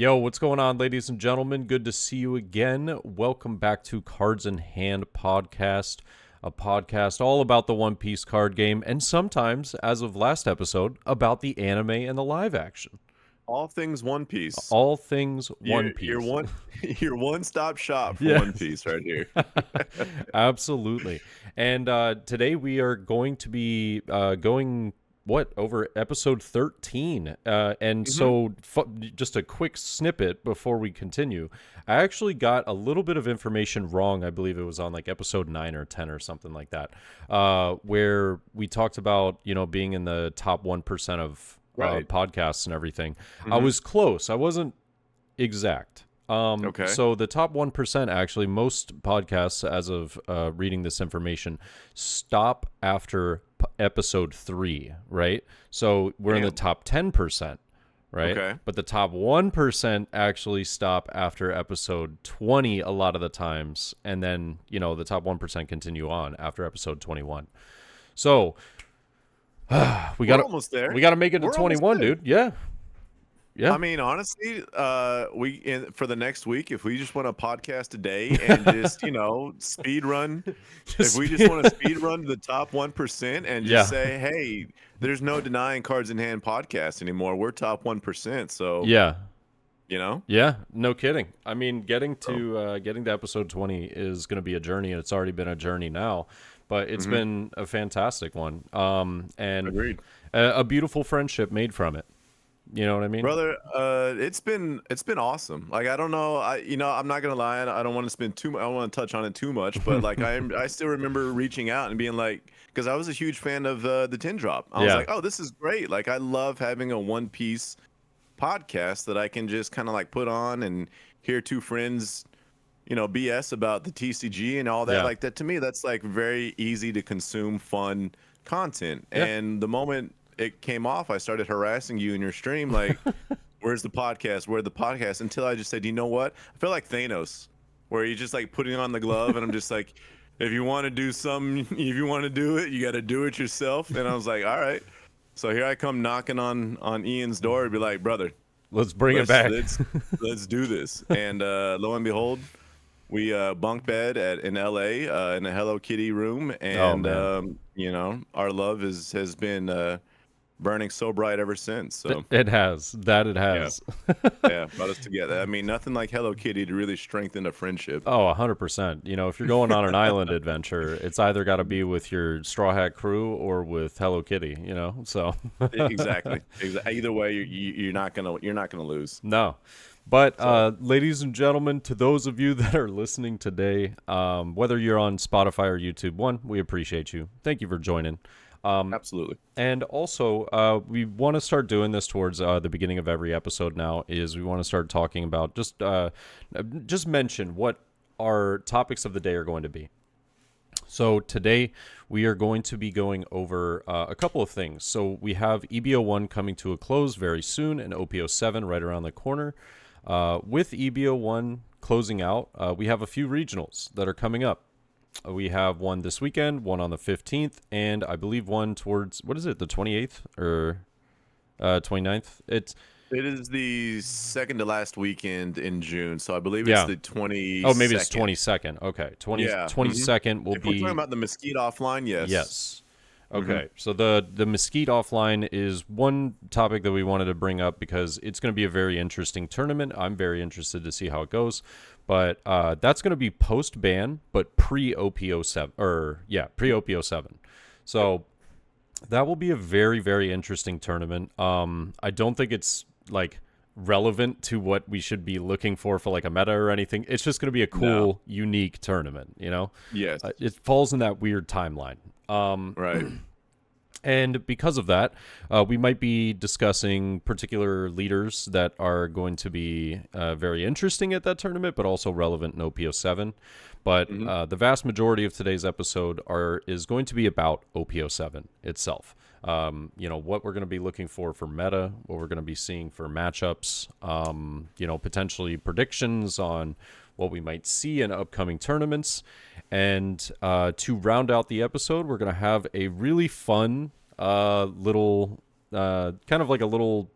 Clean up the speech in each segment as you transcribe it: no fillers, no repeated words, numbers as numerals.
Yo, what's going on, ladies and gentlemen? Good to see you again. Welcome back to Cards in Hand Podcast, a podcast all about the One Piece card game, and sometimes, as of last episode, about the anime and the live action. All things One Piece. All things One You're Piece. your one-stop shop for Yes. One Piece right here. Absolutely. And today we are going to be going over episode 13 and so just a quick snippet before we continue. I actually got a little bit of information wrong. I believe it was on like episode 9 or 10 or something like that, where we talked about being in the top 1% of podcasts and everything. I was close. I wasn't exact. Okay. So the top 1%, actually, most podcasts, as of reading this information, stop after episode 3, right? So we're in the top 10%, right? Okay. But the top 1% actually stop after episode 20 a lot of the times, and then, the top 1% continue on after episode 21. So we're almost there. We got to make it to 21, dude. Yeah. Yeah. I mean, honestly, for the next week, if we just want to podcast a day and just speed run, if we just want to speed run to the top 1% and just say, hey, there's no denying Cards in Hand podcast anymore. We're top 1%. So yeah, yeah, no kidding. I mean, getting to episode 20 is going to be a journey, and it's already been a journey now, but it's been a fantastic one. And agreed. A beautiful friendship made from it. You know what I mean, brother? It's been awesome. Like, I don't know, I'm not gonna lie, I don't want to spend too much. I don't want to touch on it too much, but like I still remember reaching out and being like, because I was a huge fan of the Tin Drop. I was like, oh, this is great. Like, I love having a One Piece podcast that I can just kind of like put on and hear two friends, BS about the TCG and all that. Like, that to me, that's like very easy to consume, fun content. And the moment it came off, I started harassing you in your stream, like, where's the podcast? Where's the podcast? Until I just said, you know what? I feel like Thanos, where you're just like putting on the glove, and I'm just like, if you want to do something, if you want to do it, you got to do it yourself. And I was like, all right. So here I come knocking on Ian's door to be like, brother, let's bring it back. Let's do this. And lo and behold, we bunk bed in LA in a Hello Kitty room, and our love has been burning so bright ever since. So it has. Yeah, brought us together. I mean, nothing like Hello Kitty to really strengthen a friendship. Oh, 100%. If you're going on an island adventure, it's either got to be with your Straw Hat crew or with Hello Kitty. So exactly. Either way, you're not gonna lose. No. But ladies and gentlemen, to those of you that are listening today, whether you're on Spotify or YouTube, we appreciate you. Thank you for joining. Absolutely. And also, we want to start doing this towards the beginning of every episode now, is we want to start talking about just mention what our topics of the day are going to be. So today we are going to be going over a couple of things. So we have EBO1 coming to a close very soon and OP07 right around the corner. With EBO1 closing out, we have a few regionals that are coming up. We have one this weekend, one on the 15th, and I believe one towards, what is it, the 28th or 29th? It is the second to last weekend in June, so I believe it's the 22nd. Oh, maybe it's 22nd. Okay, 22nd will if be... we're talking about the Mequite offline, yes. Yes. Okay, so the Mequite offline is one topic that we wanted to bring up because it's going to be a very interesting tournament. I'm very interested to see how it goes. But that's going to be post-ban, but pre-OP07. Pre-OP07. So that will be a very, very interesting tournament. I don't think it's, like, relevant to what we should be looking for like, a meta or anything. It's just going to be a cool, unique tournament, Yes. It falls in that weird timeline. Right. And because of that, we might be discussing particular leaders that are going to be very interesting at that tournament, but also relevant in OP07. But the vast majority of today's episode is going to be about OP07 itself. What we're going to be looking for meta, what we're going to be seeing for matchups, potentially predictions on what we might see in upcoming tournaments. And to round out the episode, we're going to have a really fun little, kind of like a little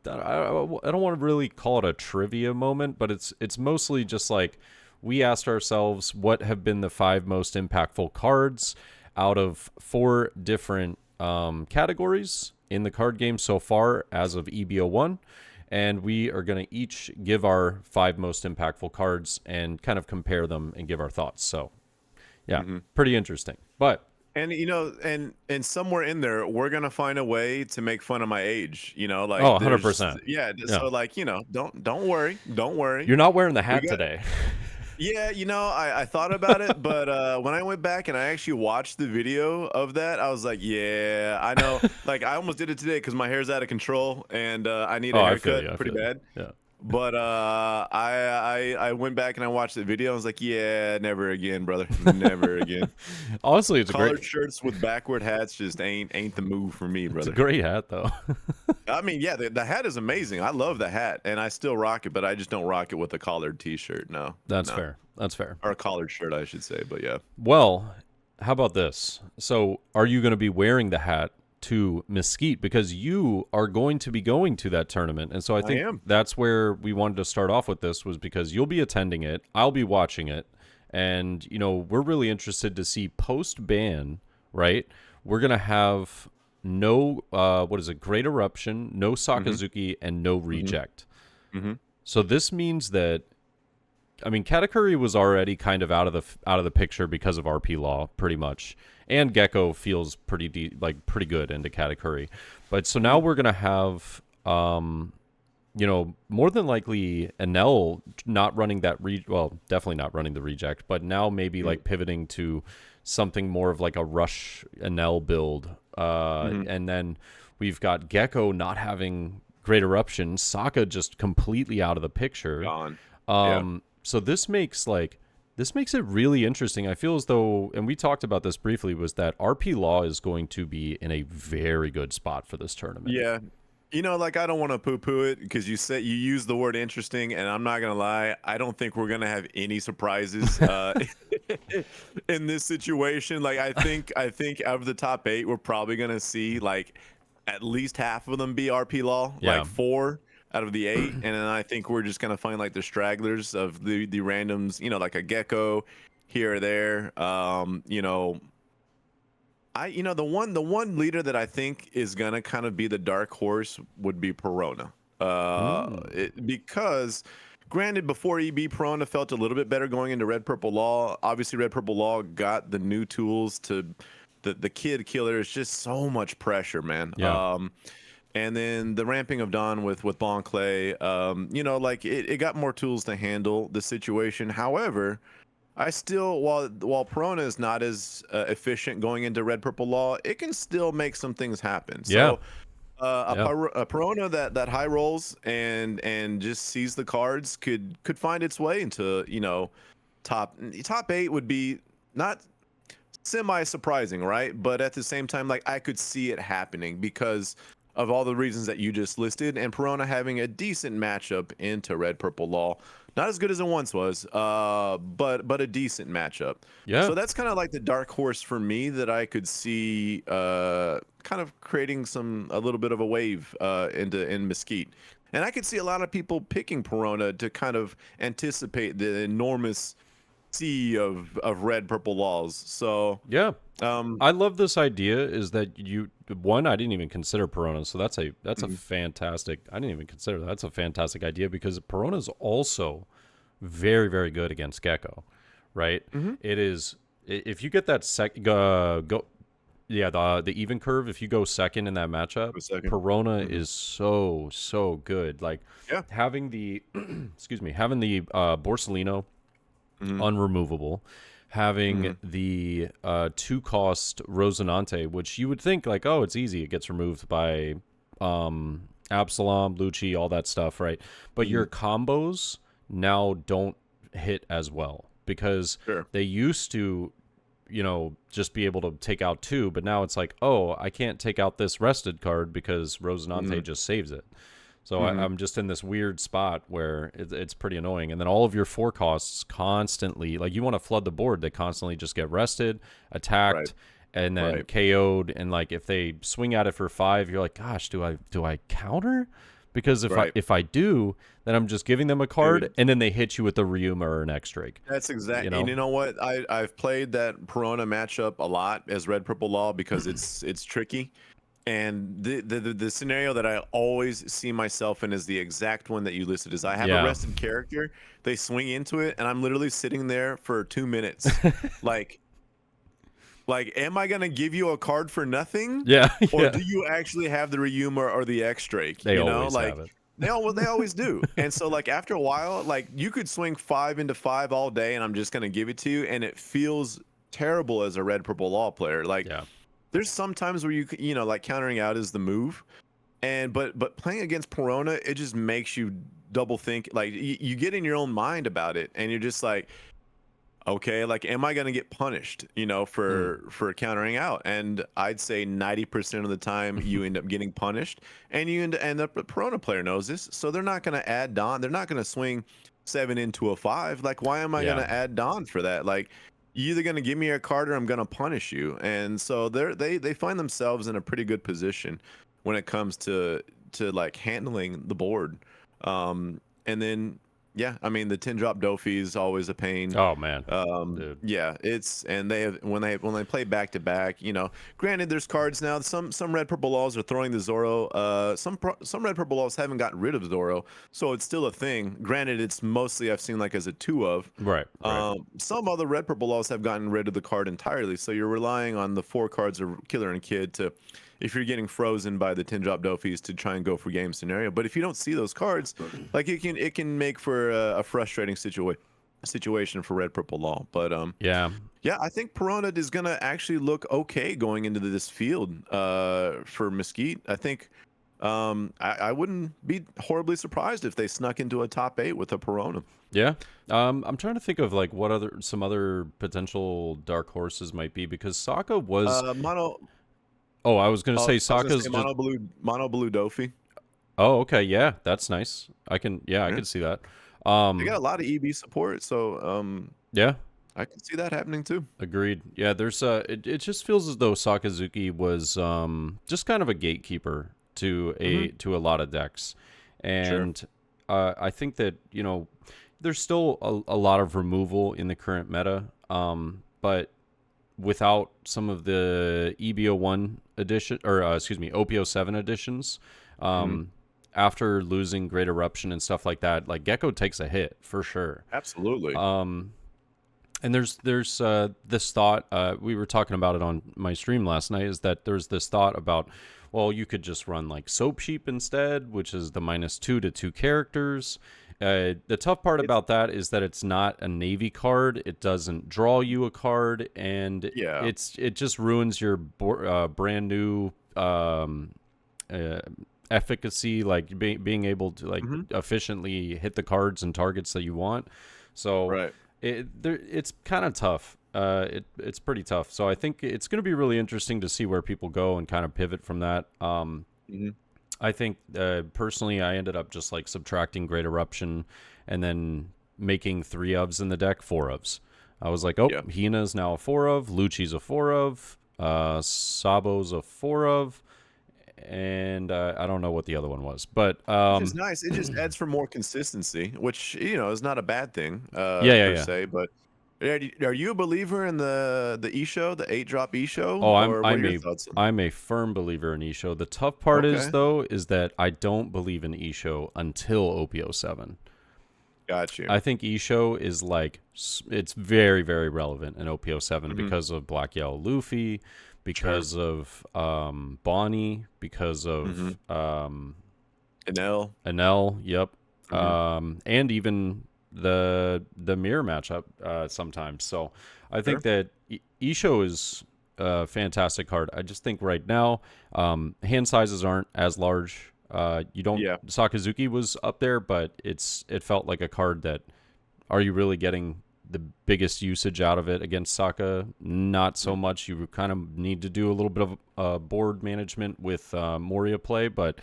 I don't want to really call it a trivia moment, but it's mostly just like we asked ourselves what have been the 5 most impactful cards out of 4 different categories in the card game so far as of EBO1. And we are going to each give our 5 most impactful cards and kind of compare them and give our thoughts. So, yeah, pretty interesting. But and and somewhere in there, we're gonna find a way to make fun of my age. Like 100%. Yeah. Yeah. So like don't worry, don't worry. You're not wearing the hat today. Yeah, I thought about it, but when I went back and I actually watched the video of that, I was like, yeah, I know. Like, I almost did it today because my hair's out of control and I need a haircut pretty bad. Yeah. But I went back and I watched the video. I was like, yeah, never again, brother, never again. Honestly, it's collared a great shirts with backward hats just ain't the move for me, brother. It's a great hat though. I mean, yeah, the hat is amazing. I love the hat, and I still rock it, but I just don't rock it with a collared T-shirt. No, That's fair. That's fair. Or a collared shirt, I should say. But yeah. Well, how about this? So, are you going to be wearing the hat to Mesquite because you are going to be going to that tournament? And so I think that's where we wanted to start off with this, was because you'll be attending it, I'll be watching it, and we're really interested to see post ban, right? We're going to have no Great Eruption, no Sakazuki, and no Reject. So this means that, I mean, Katakuri was already kind of out of the picture because of RP law, pretty much, and Gecko feels pretty good into Katakuri, but so now we're gonna have more than likely Enel not running that definitely not running the Reject, but now maybe like pivoting to something more of like a Rush Enel build, and then we've got Gecko not having Great Eruption, Sokka just completely out of the picture. Gone. So this makes it really interesting. I feel as though, and we talked about this briefly, was that RP Law is going to be in a very good spot for this tournament. Yeah. Like, I don't want to poo-poo it because you use the word interesting, and I'm not gonna lie, I don't think we're gonna have any surprises in this situation. Like, I think out of the top 8, we're probably gonna see like at least half of them be RP Law, like 4 out of the 8, and then I think we're just gonna find like the stragglers of the randoms, like a Gecko here or there. The one leader that I think is gonna kind of be the dark horse would be Perona, because granted, before EB, Perona felt a little bit better going into Red Purple Law. Obviously, Red Purple Law got the new tools to the Kid Killer. Is just so much pressure, man. And then the ramping of Dawn with Bon Clay, it got more tools to handle the situation. However, I still, while Perona is not as efficient going into Red Purple Law, it can still make some things happen. So a Perona that high rolls and just sees the cards could find its way into top 8 would be not semi surprising, right? But at the same time, like, I could see it happening because of all the reasons that you just listed, and Perona having a decent matchup into Red Purple Law. Not as good as it once was, but a decent matchup. Yeah. So that's kind of like the dark horse for me that I could see kind of creating a little bit of a wave in Mesquite. And I could see a lot of people picking Perona to kind of anticipate the enormous sea of Red Purple Laws. So yeah. I love this idea, is that I didn't even consider Perona, so that's a fantastic, I didn't even consider that's a fantastic idea, because Perona's also very, very good against Gecko, right? It is, if you get that the even curve, if you go second in that matchup, Perona is so good. Like, having the having the Borsellino unremovable, having the 2-cost Rosinante, which you would think like, oh, it's easy, it gets removed by Absalom, Lucci, all that stuff, right? But your combos now don't hit as well, because they used to just be able to take out 2, but now it's like, oh, I can't take out this rested card because Rosinante just saves it. So I'm just in this weird spot where it's pretty annoying. And then all of your 4 costs constantly, like, you want to flood the board, they constantly just get rested, attacked, and then KO'd. And like, if they swing at it for 5, you're like, gosh, do I counter? Because Right. if I do, then I'm just giving them a card, Dude. and then they hit you with a Ryuma or an X-Drake. That's You exactly, and know? you know what? I've played that Perona matchup a lot as Red Purple Law because it's tricky. And the scenario that I always see myself in is the exact one that you listed. Is I have a Yeah. rested character, they swing into it, and I'm literally sitting there for 2 minutes, like am I gonna give you a card for nothing, Yeah. or Yeah. do you actually have the Ryuma or the X Drake? They You know, always like have it. they always do. And so like after a while, like you could swing 5 into 5 all day, and I'm just gonna give it to you, and it feels terrible as a Red Purple Law player. Like Yeah. there's some times where you know, like countering out is the move, and but playing against Perona, it just makes you double think. Like you get in your own mind about it, and you're just like, okay, like am I gonna get punished, you know, Mm. for countering out? And I'd say 90% of the time you end up getting punished, and you end up, the Perona player knows this, so they're not gonna add Don. They're not gonna swing 7 into a 5. Like why am I Yeah. gonna add Don for that? Like you either gonna give me a card or I'm gonna punish you. And so they find themselves in a pretty good position when it comes to like handling the board. And then yeah, I mean the 10 drop Dofi is always a pain. Oh man, dude. Yeah, it's, and they have, when they play back to back, you know, granted there's cards now, some Red Purple Laws are throwing the Zoro, some Red Purple Laws haven't gotten rid of Zoro, so it's still a thing. Granted, it's mostly I've seen like as a 2 of. Right. Right. Some other Red Purple Laws have gotten rid of the card entirely, so you're relying on the 4 cards of Killer and Kid to, if you're getting frozen by the 10 drop Dofis, to try and go for game scenario. But if you don't see those cards, like it can make for a frustrating situation for Red Purple Law. But Yeah. yeah, I think Perona is gonna actually look okay going into this field for Mesquite. I think I wouldn't be horribly surprised if they snuck into a top 8 with a Perona. Yeah. I'm trying to think of like what some other potential dark horses might be, because Sokka was. Mono. Oh, I was gonna say I was gonna Sokka's say just. mono blue Dofi. Oh, okay. Yeah, that's nice. I can Yeah. see that. They got a lot of EB support, so Yeah. I can see that happening too. Agreed. Yeah, there's it just feels as though Sakazuki was just kind of a gatekeeper to a lot of decks. And I think that, you know, there's still a lot of removal in the current meta. But without some of the EBO1 edition, or excuse me, OP07 editions, after losing Great Eruption and stuff like that, like Gecko takes a hit for sure. Absolutely. And there's this thought, we were talking about it on my stream last night, is that there's this thought about, well, you could just run like Soap Sheep instead, which is the -2 to 2 characters. The tough part about that is that it's not a Navy card. It doesn't draw you a card, and it just ruins your brand new efficacy, like being able to like efficiently hit the cards and targets that you want. So it's kind of tough. It's pretty tough. So I think it's going to be really interesting to see where people go and kind of pivot from that. I think personally, I ended up just like subtracting Great Eruption and then making 3 ofs in the deck, 4 ofs. I was like, Hina's now a 4 of, Lucci's a 4 of, Sabo's a 4 of, and I don't know what the other one was, but it's nice. It just adds for more consistency, which, you know, is not a bad thing per se. But are you a believer in the Isho, the 8-drop Isho? Oh, I'm a firm believer in Isho. The tough part is that I don't believe in Isho until OP07. Got you. I think Isho is like, it's very, very relevant in OP07 because of Black Yellow Luffy, because of Bonnie, because of Enel. Yep. And even the mirror matchup sometimes. So I think that Isho is a fantastic card. I just think right now hand sizes aren't as large. You don't. Sakazuki was up there, but it felt like a card that, are you really getting the biggest usage out of it against Sokka? Not so much. You kind of need to do a little bit of board management with Moria play, but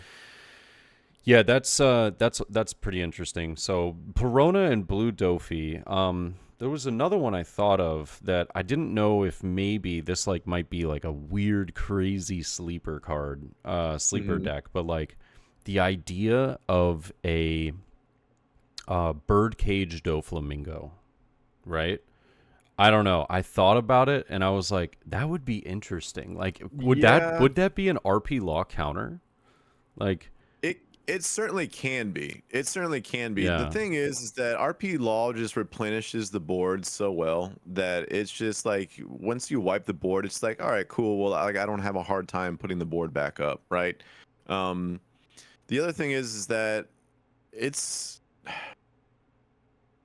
yeah, that's pretty interesting. So Perona and Blue Dofi. There was another one I thought of that I didn't know if maybe this like might be like a weird, crazy sleeper card, sleeper deck, but like the idea of a bird-cage Doflamingo, right? I don't know. I thought about it and I was like, that would be interesting. Like, Yeah, would that be an RP law counter? Like, it it certainly can be. It certainly can be. The yeah. thing is that RP Law just replenishes the board so well that it's just like once you wipe the board, it's like, all right, cool. Well, like I don't have a hard time putting the board back up, right? Um, the other thing is that it's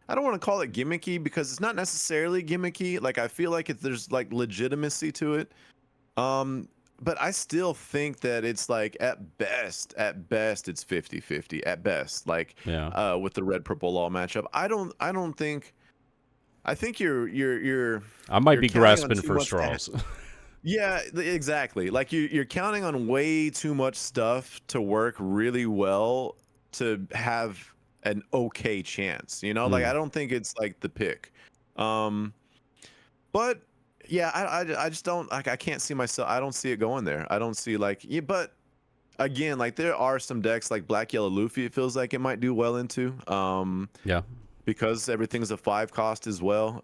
I don't want to call it gimmicky because it's not necessarily gimmicky. Like I feel like there's like legitimacy to it. Um, but I still think that it's like at best it's 50-50 at best. Like Yeah. with the red purple law matchup. I don't think I think I might you're be counting on grasping too for much straws. yeah, exactly. Like you're counting on way too much stuff to work really well to have an okay chance. You know, like Hmm. I don't think it's like the pick. Um, but yeah, I just don't like I can't see myself. I don't see it going there. I don't see like yeah, but again, like there are some decks like Black Yellow Luffy. It feels like it might do well into. Yeah. Because everything's a 5 cost as well.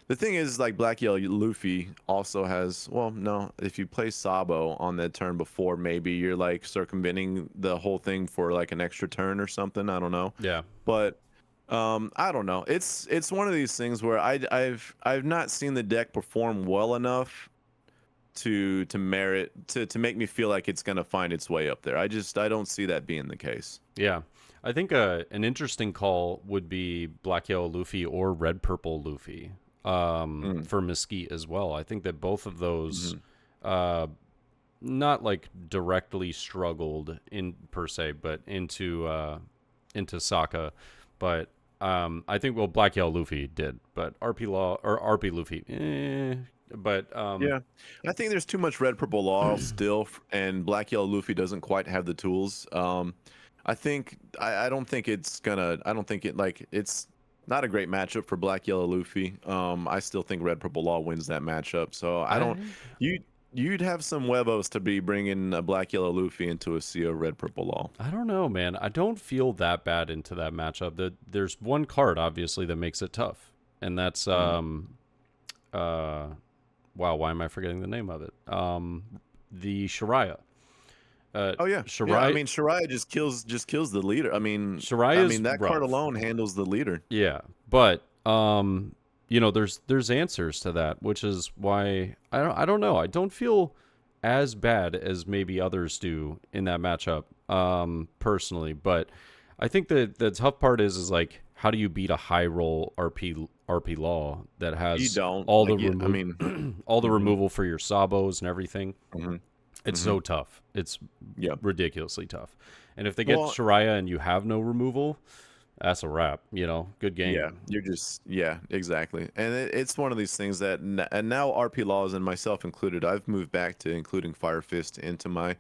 The thing is, like Black Yellow Luffy also has. Well, no, if you play Sabo on that turn before, maybe you're like circumventing the whole thing for like an extra turn or something. I don't know, Yeah. but I don't know. It's one of these things where I've not seen the deck perform well enough to merit to make me feel like it's gonna find its way up there. I don't see that being the case. Yeah. I think an interesting call would be Black Yellow Luffy or Red Purple Luffy Mm, for Mesquite as well. I think that both of those mhm. uh, not like directly struggled in per se, but into Sokka. But I think well Black Yellow Luffy did, but RP Law or RP Luffy, but Yeah, I think there's too much red purple law still, and black yellow Luffy doesn't quite have the tools. I don't think it's gonna. I don't think it like it's not a great matchup for black yellow Luffy. I still think red purple law wins that matchup. So I don't. I You you'd have some huevos to be bringing a black yellow Luffy into a sea of red purple law. I don't know, man. I don't feel that bad into that matchup. There's one card obviously that makes it tough, and that's Mhm. uh wow, why am I forgetting the name of it? The Shariah. Oh yeah, yeah. I Shariah mean, Shariah just kills the leader. I Shariah's mean that card rough. alone handles the leader. Yeah, but there's answers to that, which is why I don't know. I don't feel as bad as maybe others do in that matchup, personally. But I think that the tough part is like how do you beat a high roll RP law that You has don't all the like. I remove mean. all the Mhm, removal for your sabos and everything. mhm, It's mhm. so tough. It's Yeah. ridiculously tough. And if they get Well, Shariah and you have no removal, that's a wrap. Good yeah, game. you're just yeah, exactly. And it's one of these things that and now RP laws and myself included, I've moved back to including Fire Fist into my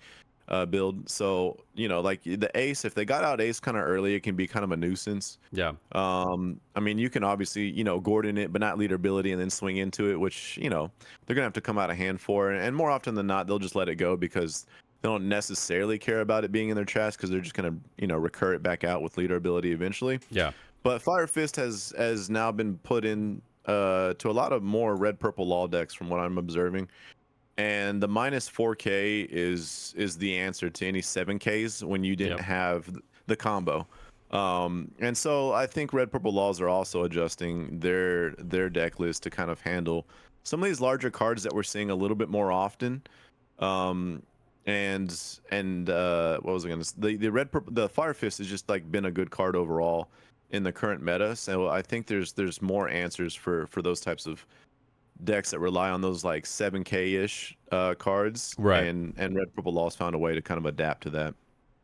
build. So, like the ace, if they got out ace kind of early, it can be kind of a nuisance. Yeah. I mean, you can obviously, Gordon it, but not lead ability and then swing into it, which, they're gonna have to come out of hand for. And more often than not, they'll just let it go because they don't necessarily care about it being in their chest because they're just gonna, recur it back out with leader ability eventually. Yeah. But Fire Fist has now been put in to a lot of more red purple law decks from what I'm observing. And the minus 4K is the answer to any 7Ks when you didn't Yep. have the combo. And so I think red purple laws are also adjusting their deck list to kind of handle some of these larger cards that we're seeing a little bit more often. Um, and what was I gonna say? The Fire Fist has just like been a good card overall in the current meta. So I think there's more answers for those types of decks that rely on those like 7K ish cards, Right. and red purple laws found a way to kind of adapt to that.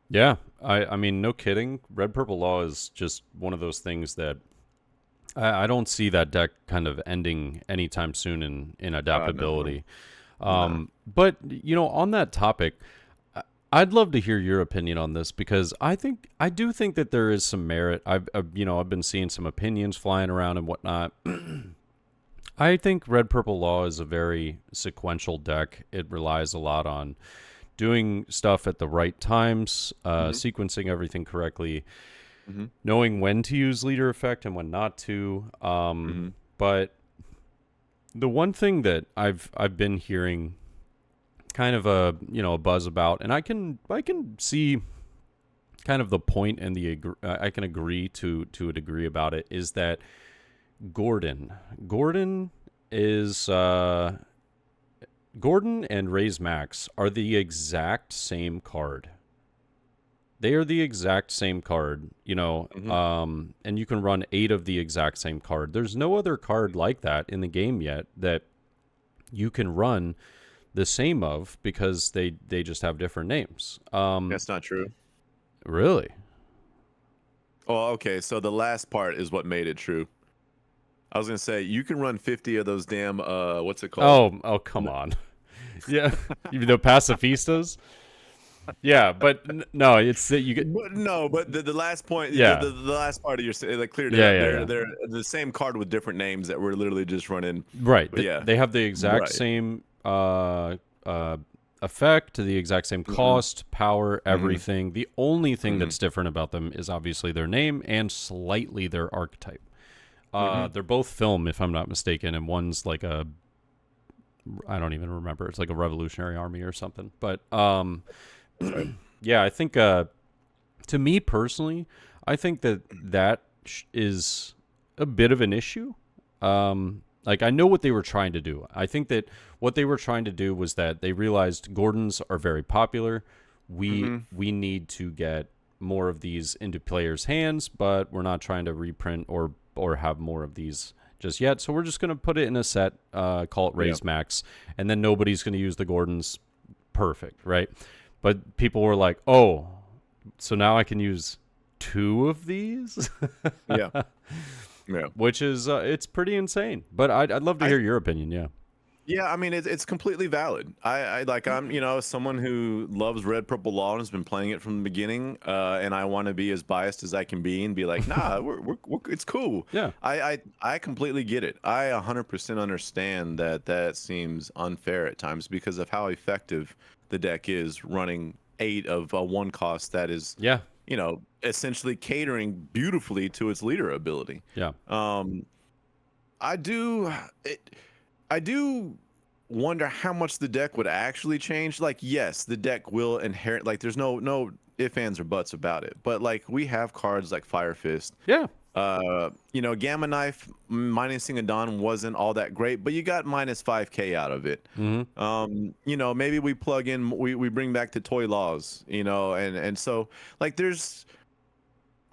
Yeah. I mean, no kidding. Red Purple Law is just one of those things that I don't see that deck kind of ending anytime soon in No, adaptability. no. But on that topic, I'd love to hear your opinion on this because I do think that there is some merit. I've been seeing some opinions flying around and whatnot. I think Red Purple Law is a very sequential deck. It relies a lot on doing stuff at the right times, Mm-hmm. sequencing everything correctly, Mm-hmm. knowing when to use leader effect and when not to. Mm-hmm. But the one thing that I've been hearing kind of a a buzz about, and I can see kind of the point and I can agree to a degree about it, is that Gordon is Gordon and Raise Max are the exact same card. They are the exact same card, Mm-hmm. and you can run 8 of the exact same card. There's no other card like that in the game yet that you can run the same of, because they just have different names. That's not true. Really? Oh, okay. So the last part is what made it true. I was gonna say you can run 50 of those damn what's it called? Oh, come on. Yeah, the pacifistas. Yeah, but no, it's that you get. But no, but the last point, Yeah, the last part of your like cleared it yeah, up. yeah, They're yeah. they're the same card with different names that we're literally just running. Right. But yeah, They have the exact right. same effect, the exact same Mm-hmm. cost, power, Mm-hmm. everything. The only thing Mm-hmm. that's different about them is obviously their name and slightly their archetype. Mm-hmm. They're both film, if I'm not mistaken, and one's like I don't even remember. It's like a Revolutionary Army or something. But That's right. yeah, I think to me personally, I think that is a bit of an issue. Like, I know what they were trying to do. I think that what they were trying to do was that they realized Gordons are very popular. Mm-hmm. We need to get more of these into players' hands, but we're not trying to reprint or have more of these just yet. So we're just going to put it in a set, call it Raise Max, and then nobody's going to use the Gordons. Perfect, right? But people were like, "Oh, so now I can use 2 of these?" Yeah. Yeah. Which is it's pretty insane. But I'd love to I hear your opinion. Yeah. Yeah, I mean it's completely valid. I like I'm someone who loves Red Purple Law and has been playing it from the beginning, and I want to be as biased as I can be and be like, nah, we're it's cool. Yeah. I completely get it. I 100% understand that that seems unfair at times because of how effective the deck is running 8 of a 1 cost that is Yeah. essentially catering beautifully to its leader ability. Yeah. Um, I do. I do wonder how much the deck would actually change. Like, yes, the deck will inherit. Like, there's no ifs, ands, or buts about it. But like, we have cards like Fire Fist. Yeah. Gamma Knife minusing a Dawn wasn't all that great, but you got minus 5K out of it. Maybe we plug in, we bring back the Toy Laws, and so like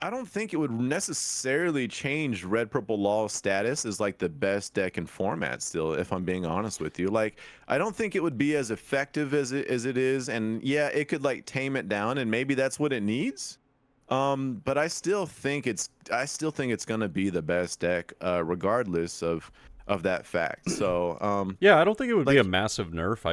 I don't think it would necessarily change Red Purple Law status as like the best deck in format still, if I'm being honest with you. Like, I don't think it would be as effective as it is, and yeah, it could like tame it down, and maybe that's what it needs. But I still think it's gonna be the best deck, regardless of that fact. So Yeah. I don't think it would be a like massive nerf.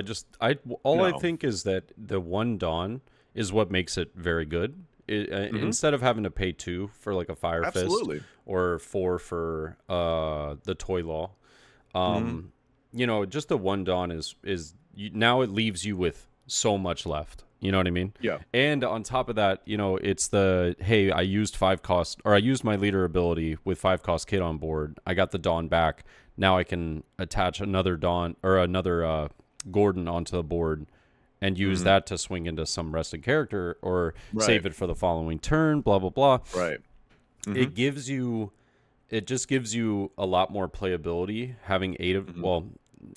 All I no. think is that the one Dawn is what makes it very good. Hmm. Instead of having to pay 2 for like a Fire Fist Absolutely. or 4 for the Toy Law, Hmm. just the one Dawn now it leaves you with so much left. You know what I mean? Yeah. And on top of that, it's the, hey, I used 5 cost, or I used my leader ability with 5 cost kit on board. I got the Dawn back. Now I can attach another Dawn or another Gordon onto the board and use Hmm. that to swing into some rested character or Right. save it for the following turn, blah, blah, blah. Right. Hmm. It just gives you a lot more playability having 8 of, Hmm. well,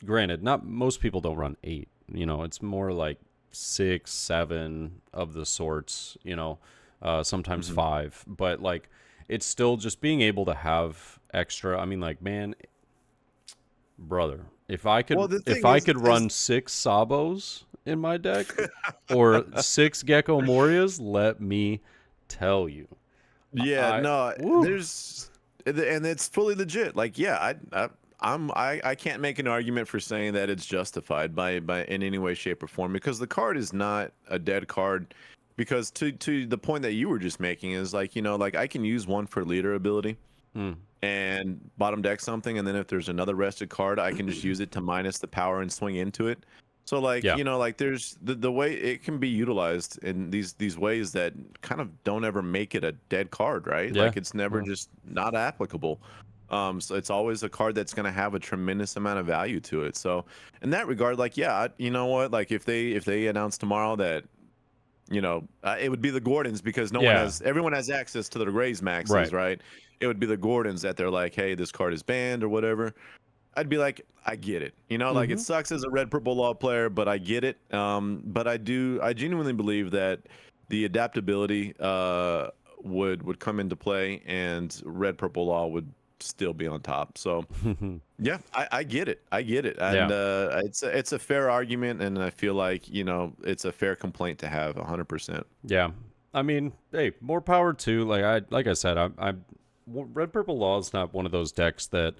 granted, not most people don't run 8. It's more like 6, 7 of the sorts, sometimes Hmm. 5. But like, it's still just being able to have extra. I mean, like, man, brother, if I Well, could the if thing I is, could run 6 Sabos in my deck or 6 Gecko Morias, let me tell you. yeah, I no, woo. and it's fully legit. Like, yeah, I can't make an argument for saying that it's justified by in any way, shape, or form because the card is not a dead card. Because to the point that you were just making is like, like I can use 1 for leader ability Mm. and bottom deck something, and then if there's another rested card, I can just use it to minus the power and swing into it. So like, Yeah. you know, like there's the way it can be utilized in these ways that kind of don't ever make it a dead card, right? Yeah. Like it's never Yeah. just not applicable. So it's always a card that's going to have a tremendous amount of value to it. So in that regard, like, yeah, you know what? Like if they announce tomorrow that, you know, it would be the Gordons because Yeah. everyone has access to the Raise Maxes, Right. right? It would be the Gordons that they're like, hey, this card is banned or whatever. I'd be like, I get it. You know, like it Mm-hmm. sucks as a red purple law player, but I get it. But I genuinely believe that the adaptability would come into play, and red purple law would still be on top. So yeah, I get it. I get it, and Yeah. it's a fair argument, and I feel like, you know, it's a fair complaint to have 100%. Yeah. I mean, hey, more power to like I said, I'm red purple law is not one of those decks that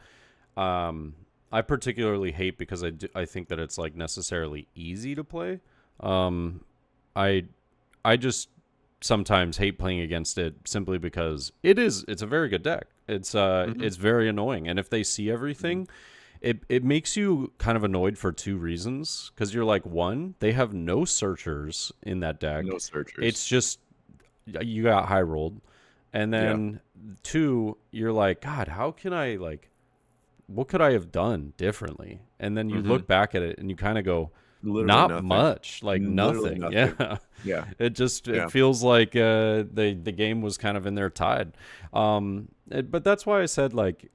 I particularly hate because I think that it's like necessarily easy to play. Um, I I just sometimes hate playing against it simply because it's a very good deck. Hmm. It's very annoying, and if they see Hmm. everything, it makes you kind of annoyed for two reasons. Because you're like, one, they have no searchers in that No deck. searchers. It's just you got high rolled, and Yeah. then two, you're like, God, how can I like what could I have done differently? And then you Hmm. look back at it and you kind of go, Literally not nothing. much, like Literally nothing. nothing. Yeah. Yeah. It Yeah. feels like the game was kind of in their tide. But that's why I said like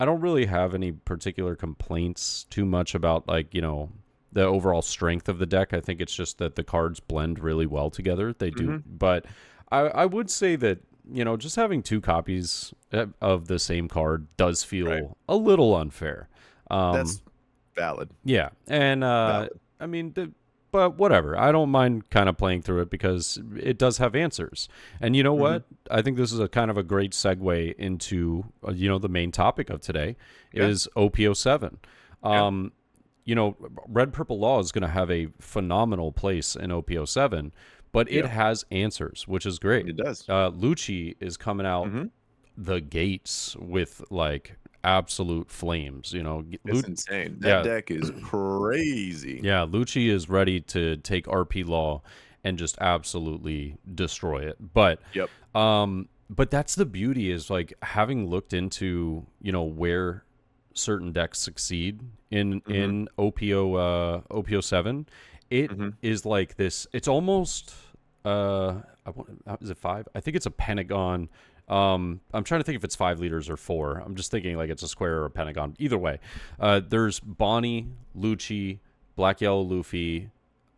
I don't really have any particular complaints too much about like, you know, the overall strength of the deck. I think it's just that the cards blend really well together. They do. Hmm. But I would say that, you know, just having two copies of the same card does Right. feel a little unfair. That's valid. Yeah. And Valid. I mean, but whatever. I don't mind kind of playing through it because it does have answers. And you know Hmm. what? I think this is a kind of a great segue into you know, the main topic of today Yeah. is OP07. Yeah. Um, you know, Red Purple Law is going to have a phenomenal place in OP07, but it Yep. has answers, which is great. It does. Lucci is coming out Hmm. the gates with like absolute flames. You know, It's insane. That yeah, deck is crazy. yeah, Lucci is ready to take RP Law and just absolutely destroy it. Yep. But that's the beauty is like having looked into, you know, where certain decks succeed Hmm. in OPO7, it Hmm. is like this. It's almost is it 5? I think it's a pentagon. I'm trying to think if it's 5 liters or 4. I'm just thinking like it's a square or a pentagon. Either way, there's Bonnie, Lucci, Black Yellow Luffy,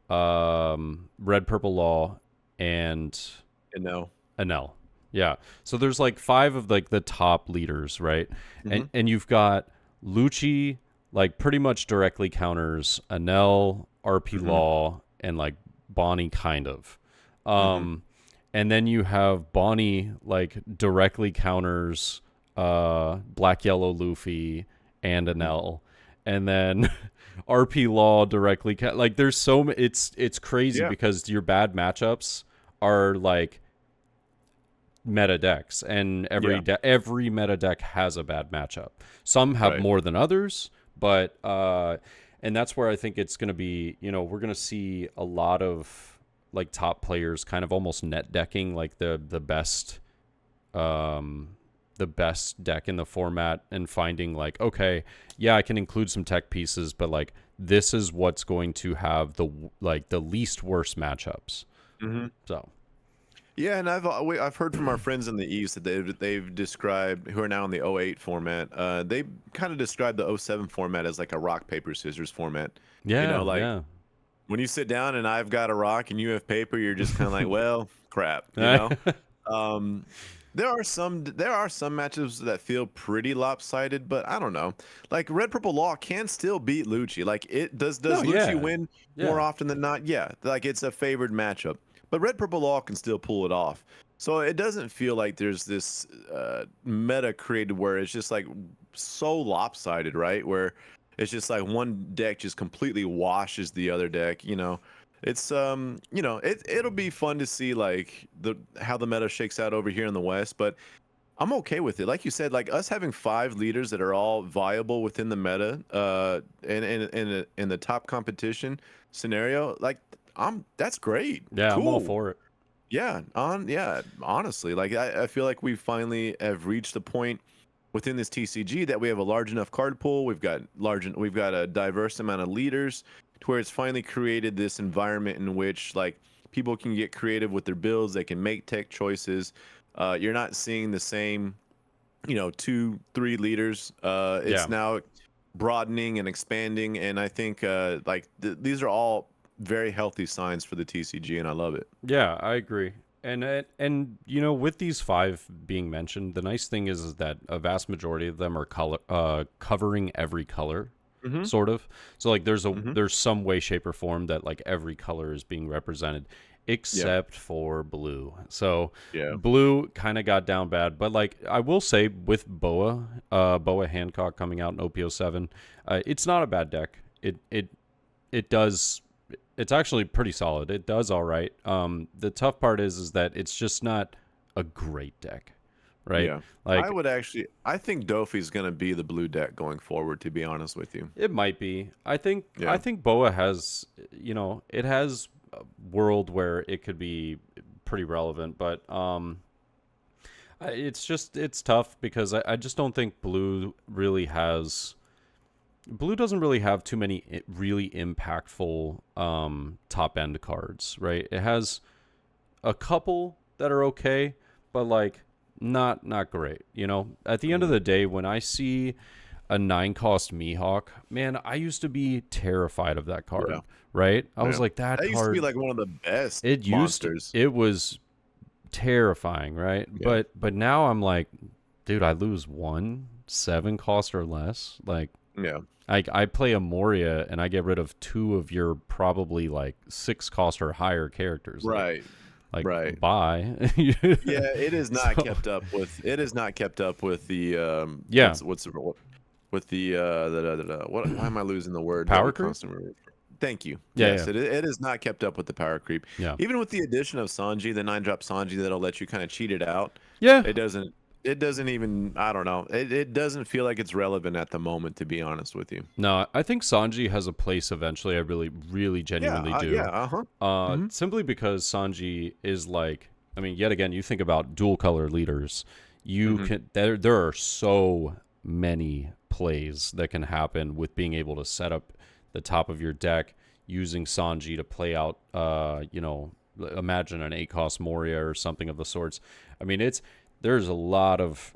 Red Purple Law, and And no. Enel. Yeah. So there's like 5 of like the top leaders, right? Hmm. And you've got Lucci like pretty much directly counters Enel, RP Hmm. Law, and like Bonnie kind of. Hmm. Um and then you have Bonnie like directly counters Black Yellow Luffy and Enel. And then RP Law directly like there's it's crazy Yeah. because your bad matchups are like meta decks, and Yeah. every meta deck has a bad matchup. Some have Right. more than others, but and that's where I think it's going to be, you know, we're going to see a lot of like top players kind of almost net decking like the best deck in the format and finding like, okay, yeah, I can include some tech pieces, but like this is what's going to have the least worst matchups. Hmm. So, Yeah, and I've heard from our friends in the East that they've described, who are now in the '08 format. They kind of described the '07 format as like a rock paper scissors format. You know, yeah, like yeah. when you sit down and I've got a rock and you have paper, you're just kind of like, well, crap. You know. Um, there are some matchups that feel pretty lopsided, but I don't know. Like Red Purple Law can still beat Lucci. Like it does No, Lucci yeah. win more Yeah. often than not? Yeah, like it's a favored matchup. But Red Purple Law can still pull it off. So it doesn't feel like there's this meta created where it's just like so lopsided, right? Where it's just like one deck just completely washes the other deck, you know. It's it'll be fun to see like how the meta shakes out over here in the West, but I'm okay with it. Like you said, like us having 5 leaders that are all viable within the meta, in the top competition scenario, like that's great. Yeah, I'm all Cool. for it. Yeah, honestly, like I feel like we finally have reached the point within this TCG that we have a large enough card pool. We've got a diverse amount of leaders to where it's finally created this environment in which like people can get creative with their builds. They can make tech choices. You're not seeing the same, 2, 3 leaders. Yeah. It's now broadening and expanding, and I think these are all very healthy signs for the TCG, and I love it. Yeah, I agree. And with these 5 being mentioned, the nice thing is that a vast majority of them are covering every color, Mm-hmm. sort of. So like Mm-hmm. there's some way, shape, or form that like every color is being represented, Yeah. except for blue. So Yeah. blue kind of got down bad, but like I will say with Boa Hancock coming out in OP07, it's not a bad deck. It does. It's actually pretty solid. It does all right. The tough part is that it's just not a great deck, right? Yeah. Like I think Dofi's gonna be the blue deck going forward, to be honest with you. it might be. I Yeah. think Boa has, it has a world where it could be pretty relevant, but it's tough because I just don't think Blue doesn't really have too many really impactful top end cards, right? It has a couple that are okay, but like not great. At the end of Mhm. the day, when I see a 9-cost Mihawk, man, I used to be terrified of that Yeah. card, right? I was Yeah. like, that That used to be card. like one of the best monsters. It was terrifying, right? Yeah. But now I'm like, dude, I lose 7 cost or less. Like Yeah. I play a Moria and I get rid of 2 of your probably like 6 cost or higher characters. Right. Right. Bye. Yeah, it is not So, kept up with. It is not kept up with the yeah, what's the with the what? Why am I losing the word that power we creep. constantly? Thank you. Yeah, Yes, it is not kept up with the power creep. yeah, Even with the addition of Sanji, the 9-drop Sanji that'll let you kind of cheat it out. yeah. It doesn't. It doesn't even. I don't know. It doesn't feel like it's relevant at the moment, to be honest with you. No, I think Sanji has a place eventually. I really, really Yeah. genuinely do. Yeah. Uh-huh. Hmm. Simply because Sanji is like, I mean, yet again, you think about dual color leaders. You Hmm. can there are so many plays that can happen with being able to set up the top of your deck using Sanji to play out. Imagine an 8-cost Moria or something of the sorts. I mean, there's a lot of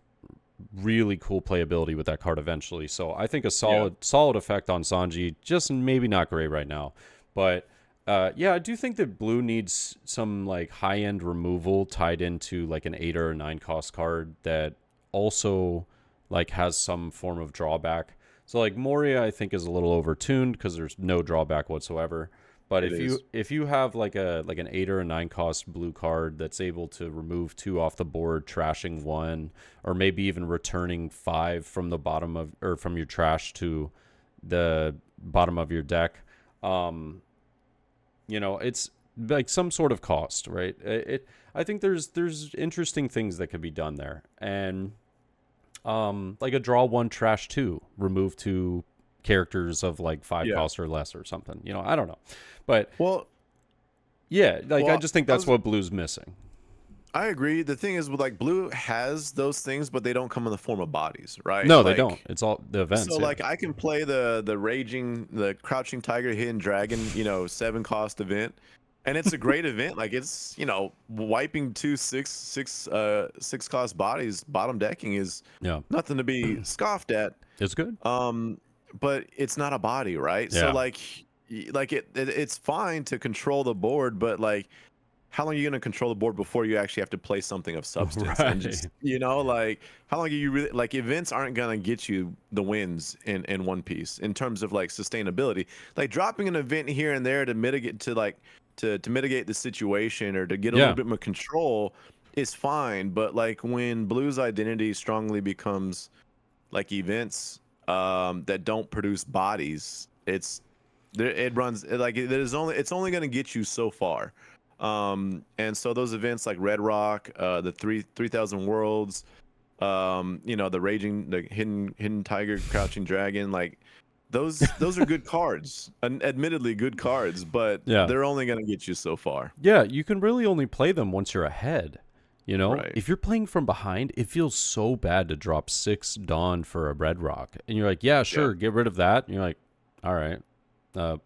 really cool playability with that card eventually. So I think a Yeah. solid effect on Sanji, just maybe not great right now. But yeah, I do think that blue needs some like high end removal tied into like an 8 or a 9-cost card that also like has some form of drawback. So like Moria I think is a little overtuned because there's no drawback whatsoever. But It is. if you have like an 8 or a 9-cost blue card that's able to remove 2 off the board, trashing 1, or maybe even returning 5 from the bottom of or from your trash to the bottom of your deck, it's like some sort of cost, right? I think there's interesting things that could be done there, and like a draw 1, trash 2, remove 2 characters of like 5 Yeah. cost or less or something. I don't know. But Well, yeah, like I well, just think I that's was what blue's missing. I agree. The thing is, with like blue has those things, but they don't come in the form of bodies, right? No, they don't. Like, It's all the events. so Yeah. like I can play the crouching tiger, hidden dragon, 7-cost event, and it's a great event. Like it's wiping 6-cost bodies, bottom decking is Yeah. nothing to be scoffed at. It's good. But it's not a body, right? So Yeah. it's fine to control the board, but like how long are you going to control the board before you actually have to play something of substance? And just Right. like how long are you really, like, events aren't going to get you the wins in One Piece in terms of like sustainability. Like dropping an event here and there to mitigate to mitigate the situation or to get a Yeah. little bit more control is fine, but like when Blue's identity strongly becomes like events that don't produce bodies, it runs like it's only going to get you so far. And so those events like Red Rock, the 3000 Worlds, the hidden tiger, crouching dragon, like those are good cards, admittedly good cards, but Yeah. they're only gonna get you so far. Yeah, you can really only play them once you're ahead. You know, Right. if you're playing from behind, it feels so bad to drop 6 Dawn for a Red Rock. And you're like, yeah, Yeah. sure, get rid of that. And you're like, all right,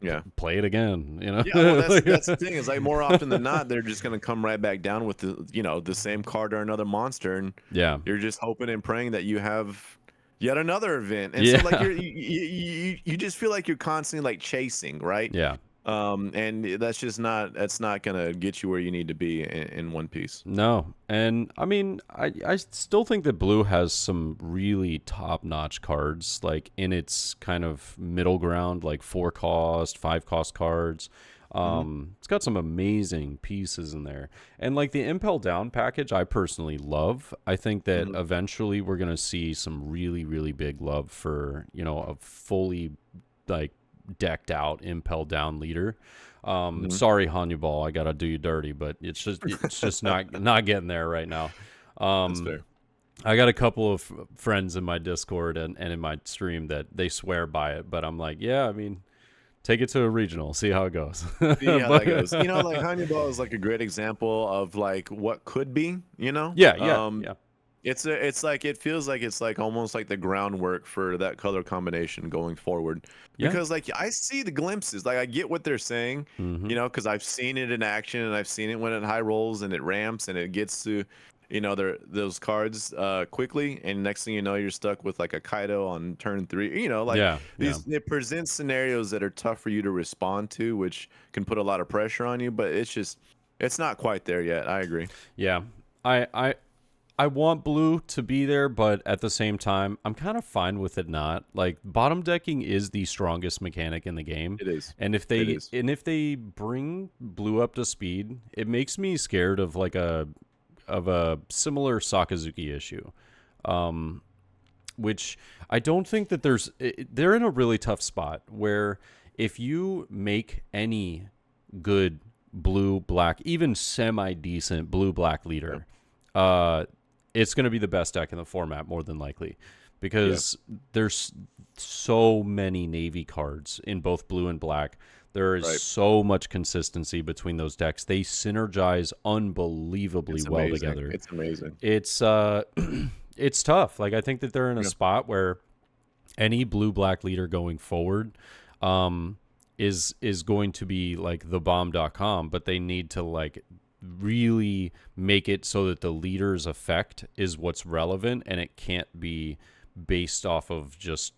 Yeah. play it again, you know? Yeah, well, that's the thing. Is like more often than not, they're just gonna come right back down with the same card or another monster, and Yeah. you're just hoping and praying that you have yet another event. And so like Yeah. you just feel like you're constantly like chasing, right? Yeah. And that's not gonna get you where you need to be in One Piece. No. And I mean, I still think that blue has some really top-notch cards, like in its kind of middle ground, like 4 cost, 5 cost cards. It's got some amazing pieces in there. And like the Impel Down package, I personally love. I think that eventually we're going to see some really, really big love for, a fully like decked out Impel Down leader. Sorry, Hannibal, I gotta do you dirty, but it's just not getting there right now. That's fair. I got a couple of friends in my Discord and in my stream that they swear by it, but I'm like, yeah, I mean, take it to a regional, see how it goes. See how that goes. Like Hannibal is like a great example of like what could be. Yeah. It's like it feels like it's like almost like the groundwork for that color combination going forward. Yeah. Because like I see the glimpses, like I get what they're saying, Mhm. because I've seen it in action and I've seen it when it high rolls and it ramps and it gets to, those cards quickly, and next thing you know you're stuck with like a Kaido on turn 3. Yeah. It presents scenarios that are tough for you to respond to, which can put a lot of pressure on you, but it's not quite there yet. I agree. Yeah. I want blue to be there, but at the same time, I'm kind of fine with it not. Like bottom decking is the strongest mechanic in the game. It is. And if they bring blue up to speed, it makes me scared of like a similar Sakazuki issue. Which I don't think that they're in a really tough spot where if you make any good blue black, even semi decent blue black leader, it's going to be the best deck in the format more than likely, because there's so many Navy cards in both blue and black. There is so much consistency between those decks. They synergize unbelievably well together. It's amazing. It's it's tough. Like I think that they're in a spot where any blue black leader going forward is going to be like the bomb.com, but they need to like really make it so that the leader's effect is what's relevant, and it can't be based off of just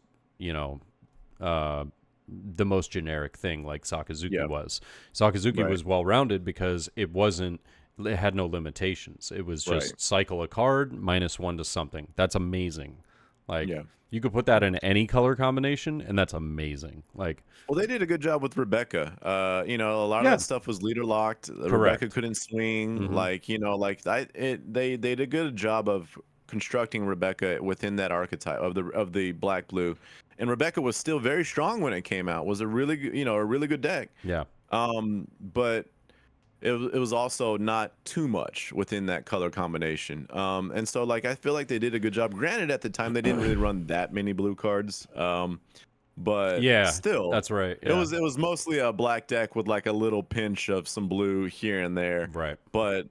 the most generic thing like Sakazuki was. Sakazuki was well-rounded because it had no limitations. It was just cycle a card -1 to something. That's amazing. Like you could put that in any color combination, and that's amazing. Like, well, they did a good job with Rebecca. A lot of that stuff was leader locked. Rebecca couldn't swing. They did a good job of constructing Rebecca within that archetype of the black blue, and Rebecca was still very strong when it came out. Was a really good deck. Yeah. But it was also not too much within that color combination. And so like I feel like they did a good job. Granted, at the time they didn't really run that many blue cards. But still, that's right. It was mostly a black deck with like a little pinch of some blue here and there. Right. But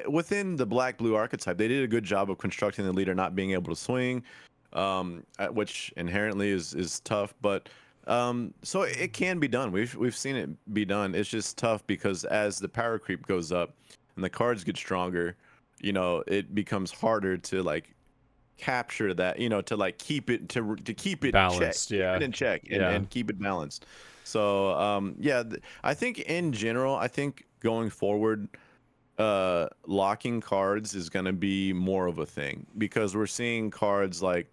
within the black blue archetype, they did a good job of constructing the leader not being able to swing, which inherently is tough. But so it can be done. We've seen it be done. It's just tough because as the power creep goes up and the cards get stronger, it becomes harder to like capture that, to like keep it balanced, keep it in check and keep it balanced. So I think in general, going forward, locking cards is going to be more of a thing, because we're seeing cards like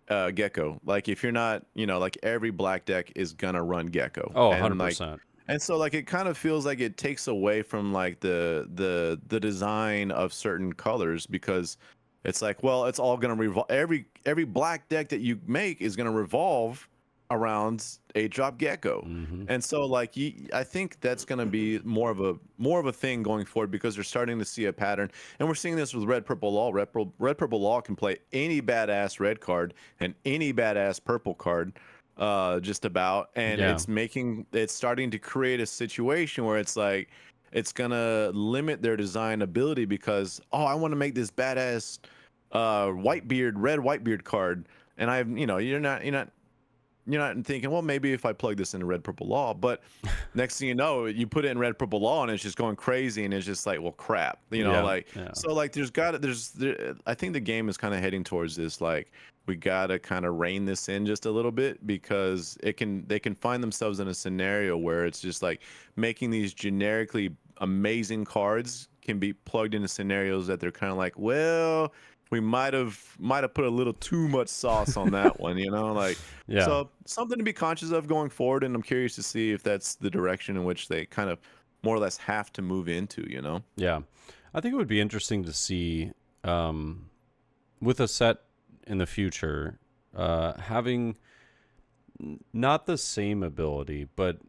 Gecko. Like if you're not, like every black deck is gonna run Gecko. Oh, and 100%. And so like it kind of feels like it takes away from like the design of certain colors, because it's like, well, it's all gonna revolve. Every black deck that you make is gonna revolve around 8-drop gecko. Mm-hmm. And so like I think that's going to be more of a thing going forward, because they're starting to see a pattern, and we're seeing this with red purple law. Red purple law can play any badass red card and any badass purple card, just about, and Yeah. it's starting to create a situation where it's like it's gonna limit their design ability, because I want to make this badass red Whitebeard card, and you're not thinking, well, maybe if I plug this into red purple law, but next thing you know, you put it in red purple law and it's just going crazy, and it's just like, well, crap, Yeah. like, Yeah. so like I think the game is kind of heading towards this, like, we gotta kind of rein this in just a little bit, because they can find themselves in a scenario where it's just like making these generically amazing cards can be plugged into scenarios that they're kind of like, well, we might have put a little too much sauce on that one, like, Yeah. so something to be conscious of going forward. And I'm curious to see if that's the direction in which they kind of more or less have to move into. Yeah. I think it would be interesting to see, with a set in the future, having not the same ability, but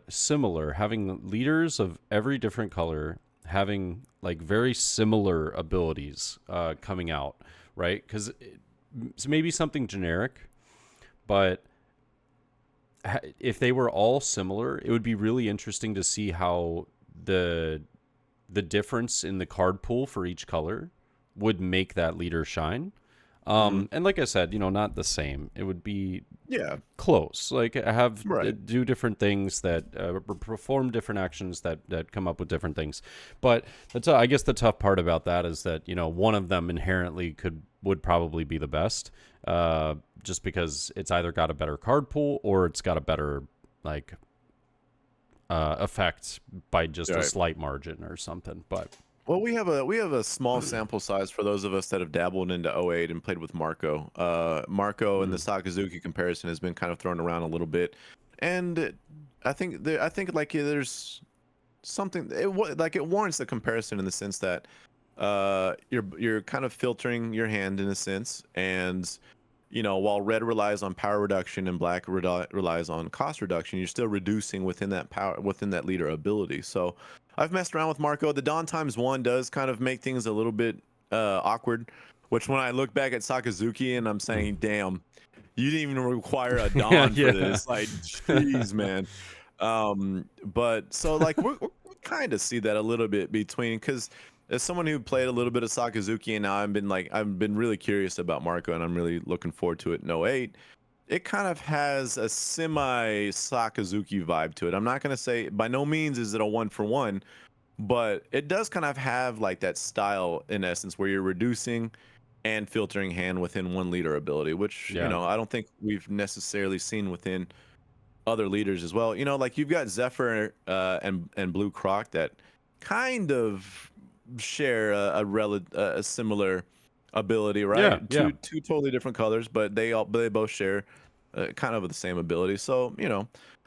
similar, having leaders of every different color having like very similar abilities coming out, right? Because it's maybe something generic, but if they were all similar, it would be really interesting to see how the difference in the card pool for each color would make that leader shine. And like I said, not the same. It would be close. Like have do different things that perform different actions that come up with different things. But that's I guess the tough part about that is that one of them inherently would probably be the best, just because it's either got a better card pool or it's got a better like effect by just a slight margin or something. But well, we have a small sample size for those of us that have dabbled into '08 and played with Marco. Marco and the Sakazuki comparison has been kind of thrown around a little bit, and I think like there's something it warrants the comparison in the sense that you're kind of filtering your hand in a sense, and while red relies on power reduction and black relies on cost reduction, you're still reducing within that leader ability. So I've messed around with Marco. The Dawn ×1 does kind of make things a little bit awkward, which when I look back at Sakazuki and I'm saying, damn, you didn't even require a Dawn for this. Like, jeez, man. But so like we kind of see that a little bit between, because as someone who played a little bit of Sakazuki, and now I've been really curious about Marco, and I'm really looking forward to it in '08. It kind of has a semi Sakazuki vibe to it. I'm not going to say, by no means is it a 1-for-1, but it does kind of have like that style in essence where you're reducing and filtering hand within one leader ability, which, I don't think we've necessarily seen within other leaders as well. Like you've got Zephyr and Blue Croc that kind of share a similar ability, right? Yeah. Two totally different colors, but they both share kind of the same ability. So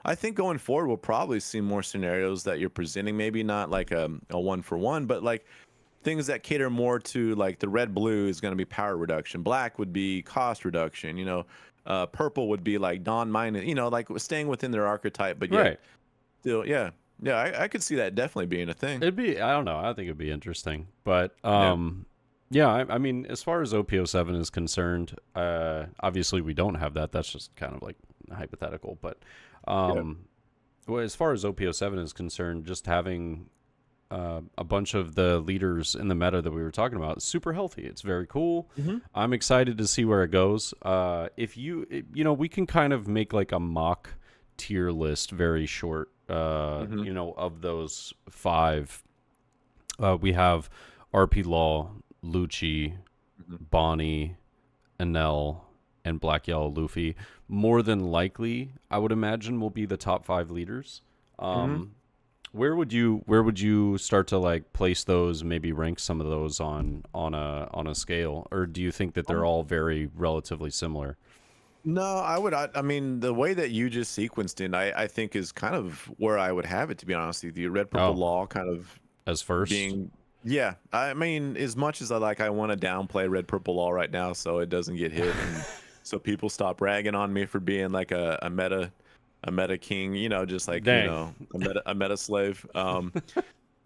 I think going forward we'll probably see more scenarios that you're presenting, maybe not like a 1-for-1, but like things that cater more to like the red blue is going to be power reduction, black would be cost reduction, purple would be like Dawn minus, like staying within their archetype, but yet still I could see that definitely being a thing. It'd be, I don't know, I think it'd be interesting. But I mean, as far as OP07 is concerned, obviously we don't have that. That's just kind of like hypothetical. But well, as far as OP07 is concerned, just having a bunch of the leaders in the meta that we were talking about is super healthy. It's very cool. I'm excited to see where it goes. If we can kind of make like a mock tier list, very short, of those 5. We have RP Law, Lucci, Bonnie, Enel, and Black Yellow Luffy. More than likely, I would imagine, will be the top 5 leaders. Where would you start to like place those? Maybe rank some of those on a scale, or do you think that they're all very relatively similar? No, I mean, the way that you just sequenced it, I think is kind of where I would have it, to be honest with you. Red Purple Law kind of as first being, I mean, as much as I want to downplay Red Purple Law right now so it doesn't get hit and so people stop ragging on me for being like a meta king, just like Dang. a meta slave.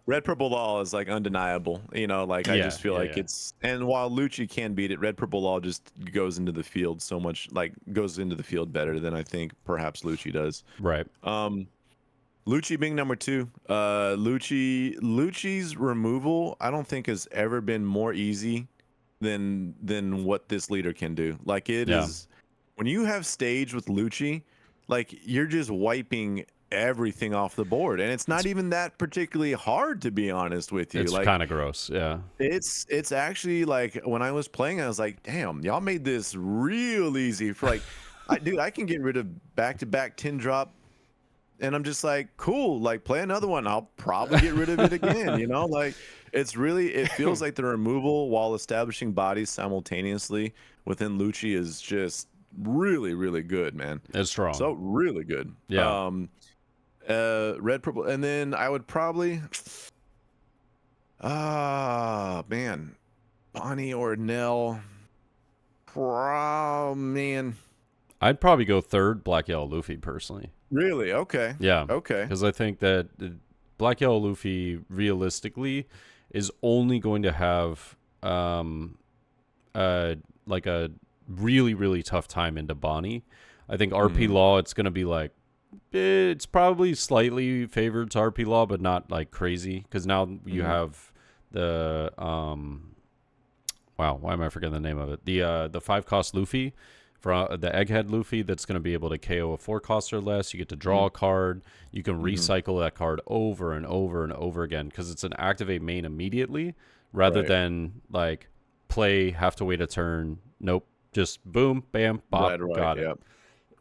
Red Purple Law is like undeniable, like I Yeah, just feel yeah, like yeah. it's, and while Lucci can beat it, Red Purple Law just goes into the field so much, like goes into the field better than I think perhaps Lucci does. Right. Lucci being number two, Lucci's removal I don't think has ever been more easy than what this leader can do. Like it Yeah. is, when you have stage with Lucci, like you're just wiping everything off the board, and it's not even that particularly hard, to be honest with you. It's Like kind of gross. Yeah. it's actually like when I was playing, I was like, damn, y'all made this real easy for like, dude, I can get rid of back-to-back 10 drop, and I'm just like, cool, like play another one, I'll probably get rid of it again, like it feels like the removal while establishing bodies simultaneously within Lucci is just really, really good, man. It's strong. So really good. Yeah. Red, purple, and then I would probably, man, Bonnie or Nell. Man, I'd probably go third, Black Yellow Luffy personally. really? Okay. Yeah. Okay. Because I think that Black Yellow Luffy realistically is only going to have like a really, really tough time into Bonnie. I think RP Law, it's going to be like, it's probably slightly favored to RP Law, but not like crazy. Because now you have the wow, why am I forgetting the name of it? The 5-cost Luffy, for the Egghead Luffy, that's going to be able to KO a 4-cost or less. You get to draw a card. You can recycle that card over and over and over again because it's an activate main immediately, rather than like play, have to wait a turn. Nope, just boom, bam, bop, got it. Yep.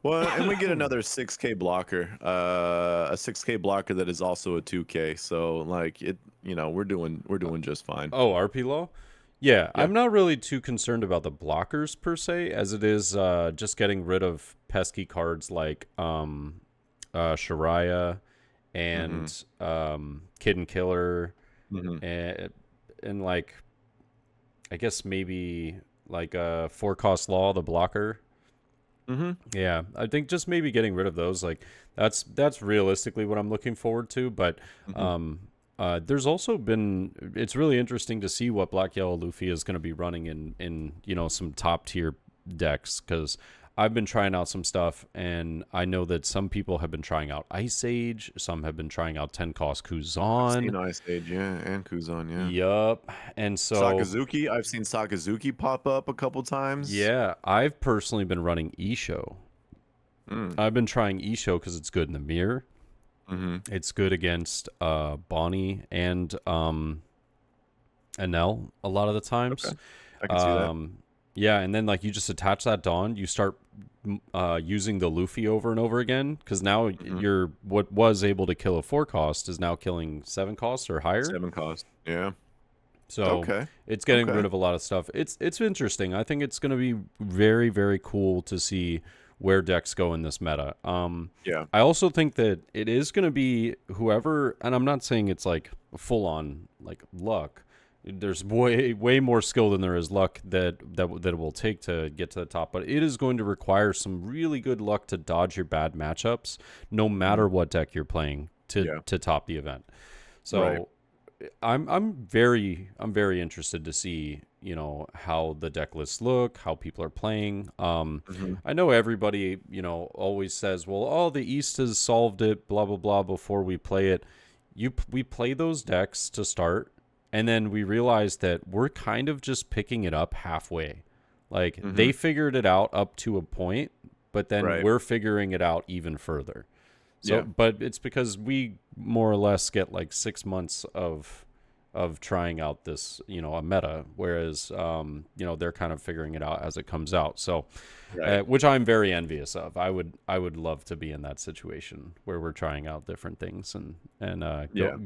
Well, and we get another 6K blocker, a 6K blocker that is also a 2K. So like it, we're doing just fine. Oh, RP Law? Yeah, I'm not really too concerned about the blockers per se, as it is just getting rid of pesky cards like Shariah and Kid and Killer, and like I guess maybe like a 4-cost Law, the blocker. Yeah, I think just maybe getting rid of those, like that's realistically what I'm looking forward to. But there's also been, it's really interesting to see what Black Yellow Luffy is going to be running in some top tier decks, because I've been trying out some stuff, and I know that some people have been trying out Ice Age, some have been trying out 10-cost Kuzan. I've seen Ice Age, yeah, and Kuzan, yeah. Yup. And so Sakazuki, I've seen Sakazuki pop up a couple times. Yeah, I've personally been running Isho. I've been trying Isho because it's good in the mirror. It's good against Bonnie and Enel a lot of the times. Okay. I can see that. Yeah, and then like you just attach that Dawn, you start using the Luffy over and over again, because now you're, what was able to kill a 4-cost is now killing 7-cost or higher. 7-cost, yeah. So it's getting rid of a lot of stuff. It's interesting. I think it's going to be very, very cool to see where decks go in this meta. Yeah. I also think that it is going to be whoever, and I'm not saying it's like full on like luck. There's way more skill than there is luck that it will take to get to the top, but it is going to require some really good luck to dodge your bad matchups, no matter what deck you're playing to top the event. So I'm very interested to see how the deck lists look, how people are playing. I know everybody always says, well, the East has solved it, blah blah blah, before we play it. We play those decks to start, and then we realize that we're kind of just picking it up halfway. Like they figured it out up to a point, but then we're figuring it out even further. So, but it's because we more or less get like 6 months of trying out this, a meta, whereas, they're kind of figuring it out as it comes out. So, which I'm very envious of. I would love to be in that situation where we're trying out different things and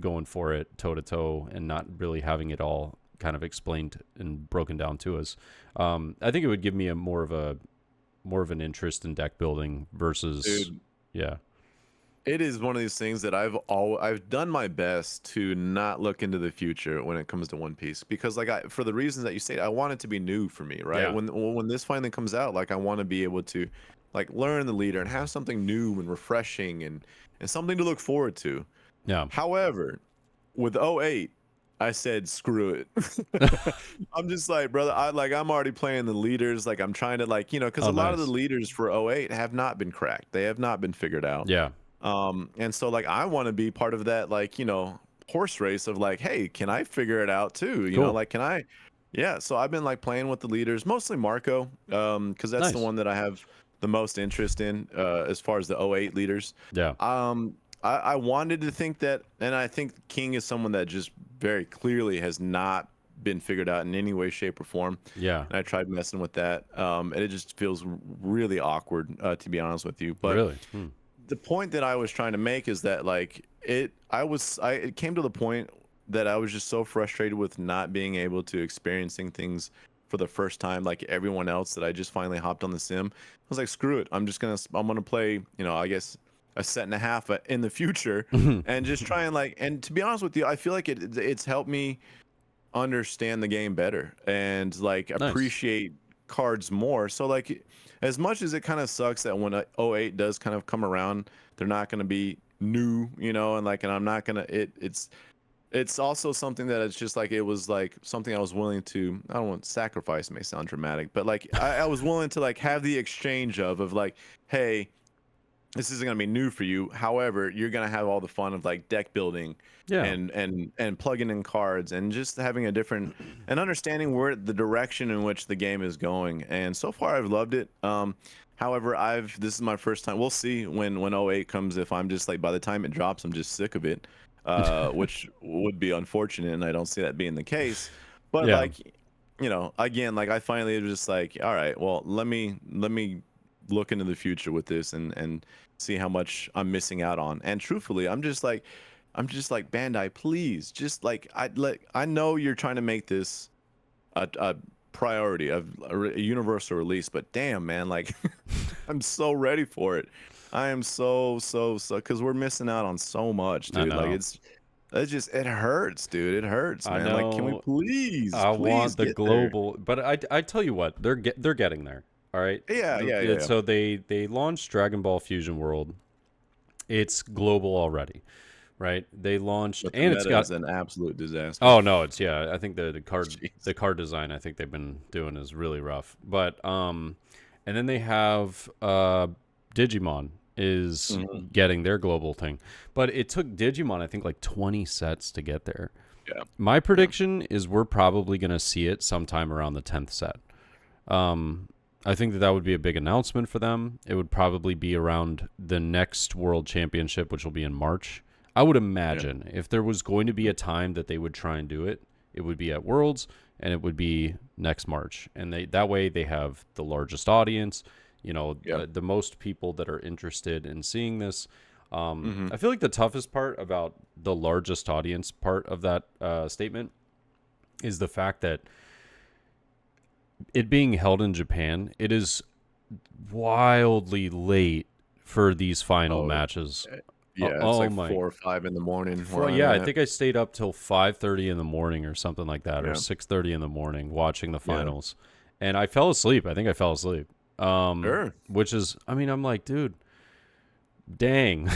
going for it toe to toe and not really having it all kind of explained and broken down to us. I think it would give me more of an interest in deck building versus, It is one of these things that I've done my best to not look into the future when it comes to One Piece, because like for the reasons that you stated, I want it to be new for me, right? Yeah. When this finally comes out, like I want to be able to like learn the leader and have something new and refreshing and something to look forward to. Yeah. However, with '08, I said screw it. I'm just like, brother, I'm already playing the leaders, like I'm trying to like, because Oh, a lot of the nice. leaders for '08 have not been cracked. They have not been figured out. Yeah. And so like I want to be part of that, like, horse race of like, hey, can I figure it out too? Cool. Like, can I? Yeah. So I've been like playing with the leaders, mostly Marco, because that's the Nice. one that I have the most interest in, as far as the '08 leaders. Yeah. I wanted to think that, and I think King is someone that just very clearly has not been figured out in any way, shape, or form. Yeah. And I tried messing with that, and it just feels really awkward, to be honest with you. But Really? the point that I was trying to make is that like it came to the point that I was just so frustrated with not being able to experiencing things for the first time like everyone else, that I just finally hopped on the sim. I was like, screw it. I'm gonna play, I guess a set and a half in the future, and just try and like, and to be honest with you, I feel like it's helped me understand the game better and like Nice. appreciate cards more. So like, as much as it kind of sucks that when '08 does kind of come around, they're not going to be new, and I'm not gonna it's also something that it's just like, it was like something I was willing to, I don't want sacrifice, may sound dramatic, but like I was willing to like have the exchange of like, hey, this isn't gonna be new for you. However, you're gonna have all the fun of like deck building Yeah. and plugging in cards and just having a different and understanding where the direction in which the game is going. And so far, I've loved it. However, this is my first time. We'll see when '08 comes, if I'm just like, by the time it drops, I'm just sick of it, which would be unfortunate, and I don't see that being the case. But Yeah. like, again, like I finally was just like, all right, well, let me look into the future with this and see how much I'm missing out on. And truthfully, I'm just like Bandai, please, just like I know you're trying to make this a priority of a universal release, but damn, man, like I'm so ready for it. I am so because we're missing out on so much, I dude. Like know. it hurts, dude. It hurts, I man. Like, can we know. I please want the get there? global, but I tell you what, they're getting there. All right. Yeah, yeah, yeah, yeah. So they launched Dragon Ball Fusion World. It's global already, right? They launched, But the and it's meta got. is an absolute disaster. Oh no, it's yeah. I think the card Jeez. the card design I think they've been doing is really rough. But and then they have Digimon is Mhm. getting their global thing. But it took Digimon I think like 20 sets to get there. Yeah, My yeah. prediction is we're probably going to see it sometime around the 10th set. I think that would be a big announcement for them. It would probably be around the next World Championship, which will be in March. I would Yeah. imagine if there was going to be a time that they would try and do it, it would be at Worlds, and it would be next March. And that way they have the largest audience, Yeah. the most people that are interested in seeing this. Hmm. I feel like the toughest part about the largest audience part of that statement is the fact that it being held in Japan, it is wildly late for these final Oh, matches. yeah. It's Oh like my. 4 or 5 in the morning where I'm Yeah, I at. think I stayed up till 5:30 in the morning or something like that, or Yeah. 6:30 in the morning watching the Yeah. finals. And I fell asleep. I think I fell asleep. Sure. Which is, I mean, I'm like, dude, dang.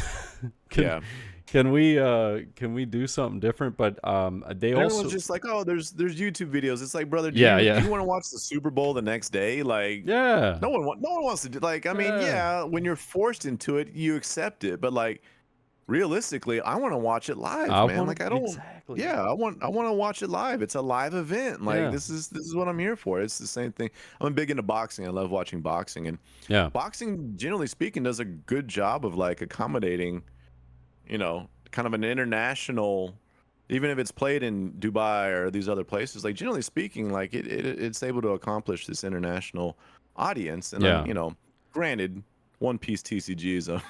can Yeah. can we do something different? But they And everyone's also, just like, oh, there's YouTube videos. It's like, brother, do yeah, you do yeah. you want to watch the Super Bowl the next day? Like, Yeah. no one wants to do, like, I mean, Yeah. yeah, when you're forced into it, you accept it. But like, realistically, I want to watch it live, I man. want Like, I to, don't. exactly. Yeah, I want to watch it live. It's a live event. Like, Yeah. this is what I'm here for. It's the same thing. I'm big into boxing. I love watching boxing, and Yeah. boxing, generally speaking, does a good job of like accommodating, kind of an international, even if it's played in Dubai or these other places, like generally speaking, like it's able to accomplish this international audience. And then, Yeah. granted, One Piece TCG is a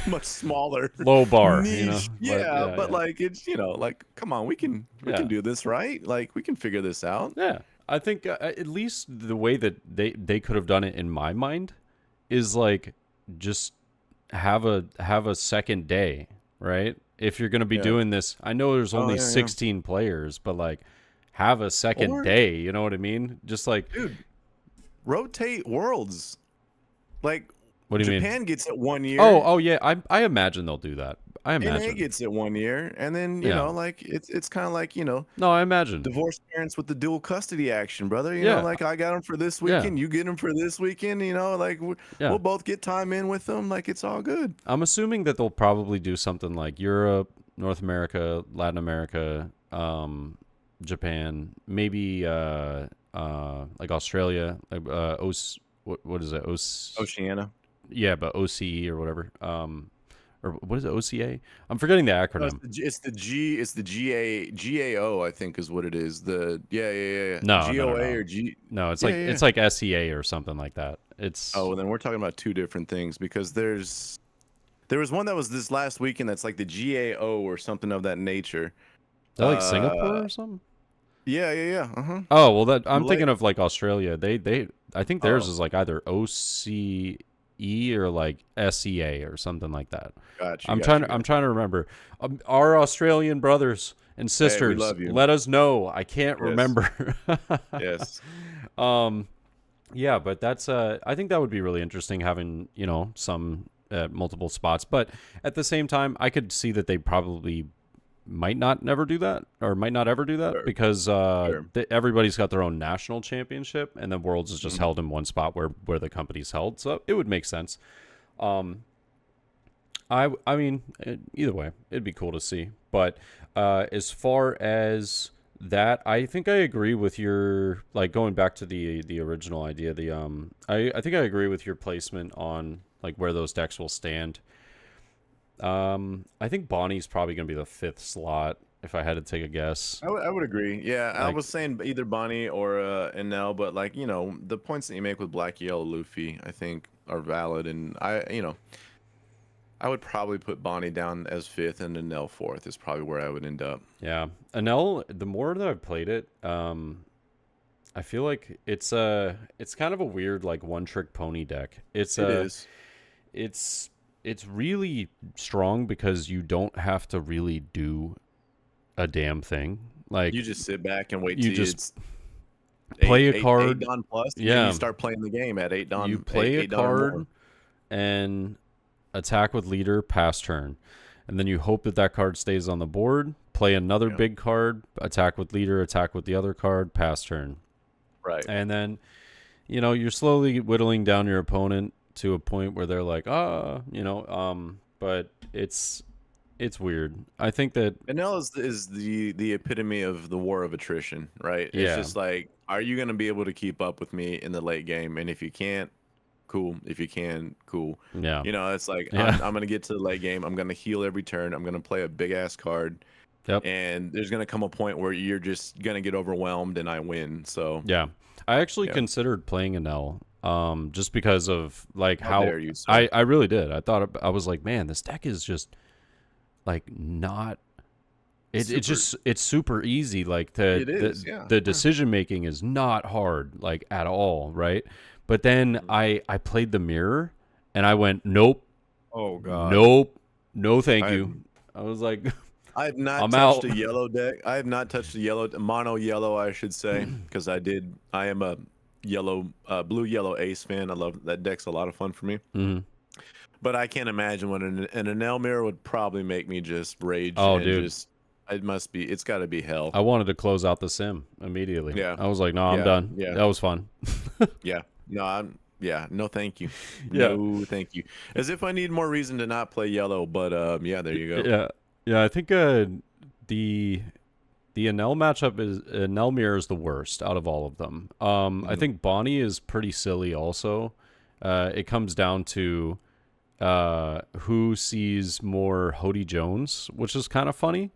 much smaller Low bar, niche. but Yeah, yeah, but yeah. like it's, like, come on, we can Yeah. do this, right? Like we can figure this out. Yeah. I think at least the way that they could have done it in my mind is like just have a second day, right? If you're going to be Yeah. doing this, I know there's Oh only yeah, yeah. 16 players, but like have a second Or day, you know what I mean? Just like, dude, rotate worlds. Like what do you mean? Japan gets it one Oh, year, oh yeah, I imagine they'll do that. I NA imagine. gets it one year, and then Yeah. like it's kind of like No, I imagine. divorced parents with the dual custody action, brother. Yeah. Like I got them for this Yeah. weekend, you get them for this weekend. Like Yeah. we'll both get time in with them. Like it's all good. I'm assuming that they'll probably do something like Europe, North America, Latin America, Japan, maybe like Australia, like what is it? Oceania. Yeah, but OCE or whatever. Or what is it? OCA? I'm forgetting the No, acronym. it's the GAO, I think is what it is. The yeah. No, no, no, GOA no. or G. No, it's Yeah, like yeah. it's like SEA or something like that. Oh, It's well, then we're talking about two different things because there was one that was this last weekend that's like the GAO or something of that nature. is that like Singapore Uh, or something? yeah. Uh-huh. Oh well, that I'm Malay. thinking of like Australia. They I think theirs Oh, is like either OCE or like SEA or something like that. got you. I'm trying to remember. Our Australian brothers and Hey, we sisters, love you. let us know. I can't Yes. remember. Yes. um, yeah, but that's I think that would be really interesting having some multiple spots. But at the same time, I could see that they probably might not never do that or might not ever do that Sure. because Sure. everybody's got their own national championship and the worlds is just Mhm. held in one spot where the company's held. So it would make sense. Um, I mean, either way, it'd be cool to see. But as far as that, I think I agree with your like going back to the original idea. I think I agree with your placement on like where those decks will stand. I think Bonnie's probably gonna be the fifth slot if I had to take a guess. I would agree. Yeah, I Like, was saying either Bonnie or Enel, but like the points that you make with Black Yellow Luffy, I think are valid, and I would probably put Bonnie down as fifth and Enel fourth is probably where I would end up. yeah, Anel. The more that I've played it, I feel like it's kind of a weird like one trick pony deck. It is. It's it's really strong because you don't have to really do a damn thing. Like You just sit back and wait you till just it's play a eight card. Don plus. And Yeah, you start playing the game at eight Don. you play a Eight Don or card more. and attack with leader pass turn, and then you hope that that card stays on the board. Play another Yeah. big card, attack with leader, attack with the other card, pass turn, Right. and then you're slowly whittling down your opponent to a point where they're like, but it's weird. I think that Enel is the epitome of the war of attrition, right? It's yeah, just like, are you going to be able to keep up with me in the late game? And if you can't, cool. If you can, cool. yeah, It's like yeah, I'm going to get to the late game. I'm going to heal every turn. I'm going to play a big ass card, yep, and there's going to come a point where you're just going to get overwhelmed, and I win. So yeah. I actually yeah. considered playing an L, just because of like How how dare you, sir? I really did. I was like, man, this deck is just like not. It's Super. just it's super easy. Like It is, yeah. the decision making is not hard like at all, right? But then Mhm. I played the mirror and I went, nope, Oh God. nope, no, thank I you. I was like, I have not I'm touched out. a yellow deck. I have not touched a mono yellow, I should say, because I am a blue yellow ace fan. I love that deck's a lot of fun for me. Mhm. But I can't imagine what an Enel mirror would probably make me just rage. Oh, and dude. just it's got to be hell. I wanted to close out the sim immediately. Yeah. I was like, no, I'm Yeah. done. Yeah. That was fun. Yeah. No, no, thank you. Yeah. No, thank you. As if I need more reason to not play yellow, but yeah, there you go. Yeah, yeah. I think the Enel matchup is Enel mirror is the worst out of all of them. I think Bonnie is pretty silly. Also, it comes down to who sees more Hody Jones, which is kind of funny.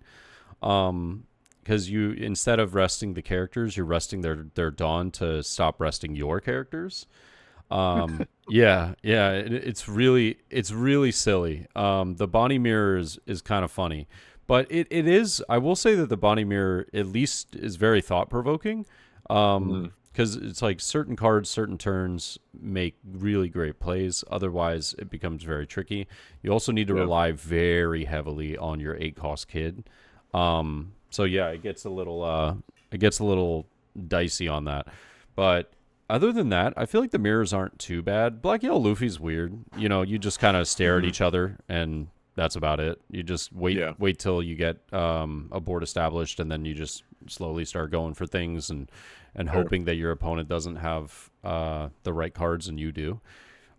Because you instead of resting the characters, you're resting their Dawn to stop resting your characters. Yeah, it's really silly. The Bonnie mirror is kind of funny, but it is. I will say that the Bonnie mirror at least is very thought provoking. because it's like certain cards, certain turns make really great plays. Otherwise, it becomes very tricky. You also need to Yeah. rely very heavily on your 8-cost kid. So yeah, it gets a little dicey on that. But other than that, I feel like the mirrors aren't too bad. Black Yellow Luffy's weird. You just kind of stare at each other, and that's about it. You just wait till you get a board established, and then you just slowly start going for things and hoping that your opponent doesn't have the right cards and you do.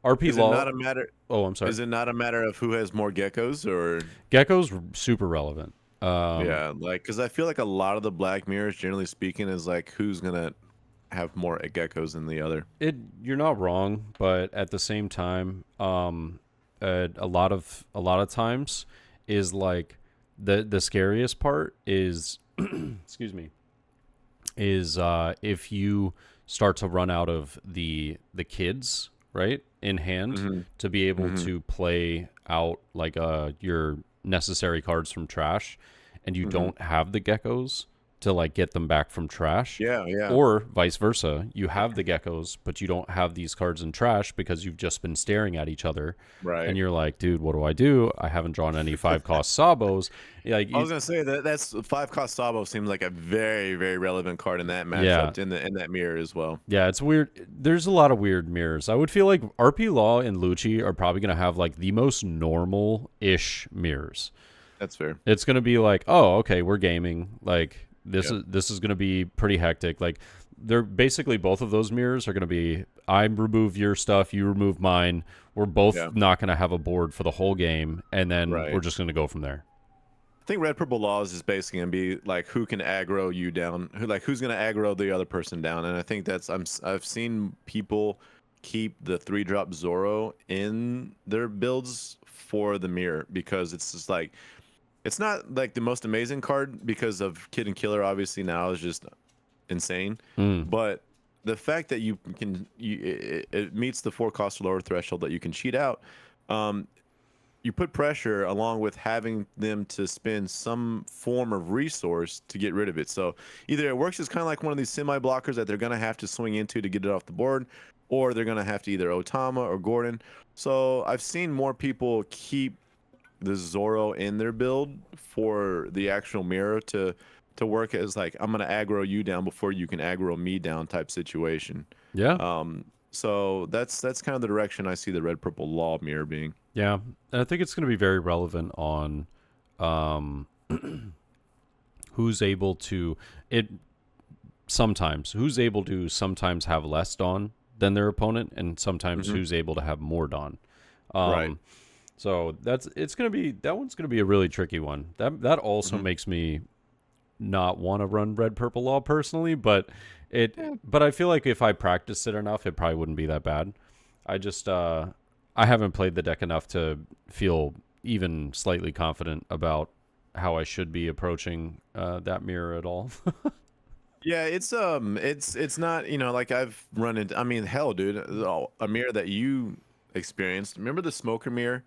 RP Is it Law. not a matter? Oh, I'm sorry. Is it not a matter of who has more geckos, or Gecko's super relevant. yeah, like because I feel like a lot of the black mirrors, generally speaking, is like who's gonna have more geckos than the other. You're not wrong, but at the same time, a lot of times is like the scariest part is excuse me, is if you start to run out of the kids, right, in hand to be able to play out like your necessary cards from trash, and you don't have the geckos to like get them back from trash. Yeah, yeah. Or vice versa, you have the geckos, but you don't have these cards in trash because you've just been staring at each other. Right. And you're like, dude, what do? I haven't drawn any 5-cost Sabos. Like, I was gonna say that's 5-cost Sabo seems like a very, very relevant card in that matchup, in that mirror as well. Yeah, it's weird. There's a lot of weird mirrors. I would feel like RP Law and Lucci are probably gonna have like the most normal-ish mirrors. That's fair. It's gonna be like, oh, okay, we're gaming. Like this is gonna be pretty hectic. Like they're basically both of those mirrors are gonna be I remove your stuff, you remove mine. We're both not gonna have a board for the whole game, and then we're just gonna go from there. I think Red Purple Laws is basically gonna be like who can aggro you down, who's gonna aggro the other person down, and I think I've seen people keep the 3-drop Zoro in their builds for the mirror because it's just like it's not like the most amazing card because of Kid and Killer obviously now is just insane, but the fact that it meets the 4-cost lower threshold that you can cheat out. You put pressure along with having them to spend some form of resource to get rid of it. So either it works as kind of like one of these semi-blockers that they're going to have to swing into to get it off the board, or they're going to have to either Otama or Gordon. So I've seen more people keep the Zoro in their build for the actual mirror to work as like, I'm going to aggro you down before you can aggro me down type situation. Yeah. So that's kind of the direction I see the Red Purple Law mirror being. Yeah, and I think it's going to be very relevant on who's able to sometimes have less Dawn than their opponent, and sometimes who's able to have more Dawn. Right. So that one's gonna be a really tricky one. That also makes me not want to run Red Purple Law personally, but I feel like if I practiced it enough, it probably wouldn't be that bad. I haven't played the deck enough to feel even slightly confident about how I should be approaching that mirror at all. Yeah, it's not, like I've run into, I mean, hell, dude, a mirror that you experienced. Remember the smoker mirror?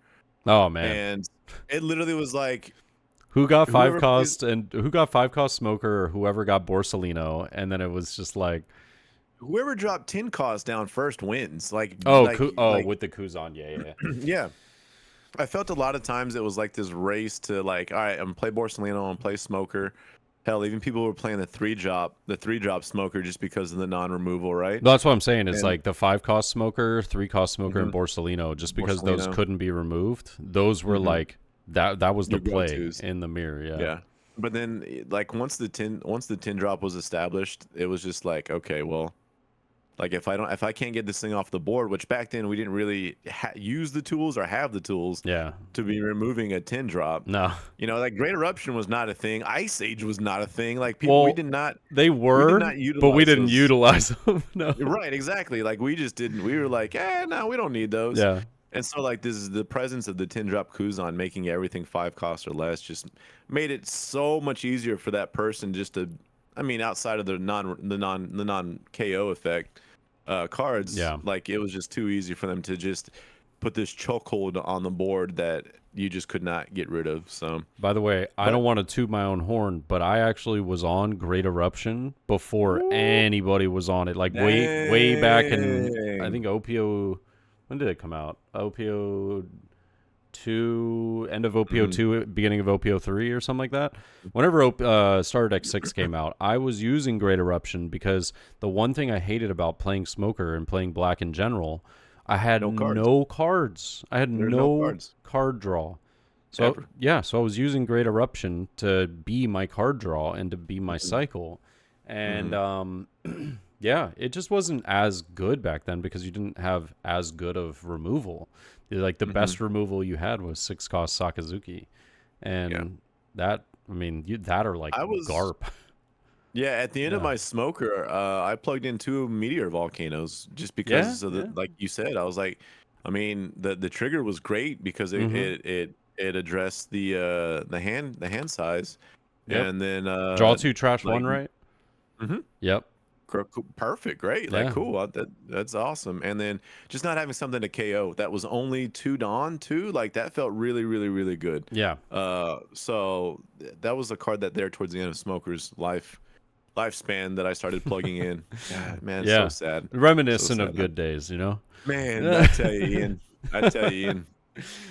Oh man. And it literally was like who got 5-cost and who got 5-cost smoker or whoever got Borsalino, and then it was just like whoever dropped 10 costs down first wins. Like with the Kuzan, yeah. Yeah. I felt a lot of times it was like this race to like, all right, I'm gonna play Borsalino, I'm gonna play Smoker. Hell, even people were playing the 3-drop Smoker just because of the non-removal, right? That's what I'm saying. It's like the 5-cost Smoker, 3-cost Smoker, and Borsalino, just because those couldn't be removed. Those were like that was the play go-tos in the mirror, yeah. But then like once the 10 drop was established, it was just like, okay, well, like if I can't get this thing off the board, which back then we didn't really use the tools or have the tools to be removing a 10 drop. No, like Great Eruption was not a thing. Ice Age was not a thing. Like people, we did not but we didn't utilize them. No, right, exactly. Like we just didn't. We were like, no, we don't need those. Yeah. And so like this is the presence of the 10-drop Kuzan making everything 5 costs or less just made it so much easier for that person just to, I mean, outside of the non KO effect. Cards, like it was just too easy for them to just put this chokehold on the board that you just could not get rid of. So, By the way, I don't want to toot my own horn, but I actually was on Great Eruption before anybody was on it. Like way back in, I think OPO. When did it come out? OPO 2, end of OPO 2, beginning of OPO 3, or something like that. Whenever Starter Deck 6 came out, I was using Great Eruption because the one thing I hated about playing Smoker and playing Black in general, I had no cards. I had no card draw. So so I was using Great Eruption to be my card draw and to be my cycle, and yeah, it just wasn't as good back then because you didn't have as good of removal. Like the best removal you had was 6-cost Sakazuki, and that, I mean, that or like Garp. Yeah, at the end of my Smoker, I plugged in 2 Meteor Volcanoes just because of the, like you said, I was like, I mean, the trigger was great because it addressed the hand size, and then draw 2, trash 1, right? Yep. Perfect, great, like cool. That's awesome. And then just not having something to KO that was only 2 Dawn too, like that felt really, really, really good. Yeah. So that was a card that there towards the end of Smoker's lifespan that I started plugging in. God, man, it's so sad. Reminiscent of good days, you know. Man, I tell you, Ian.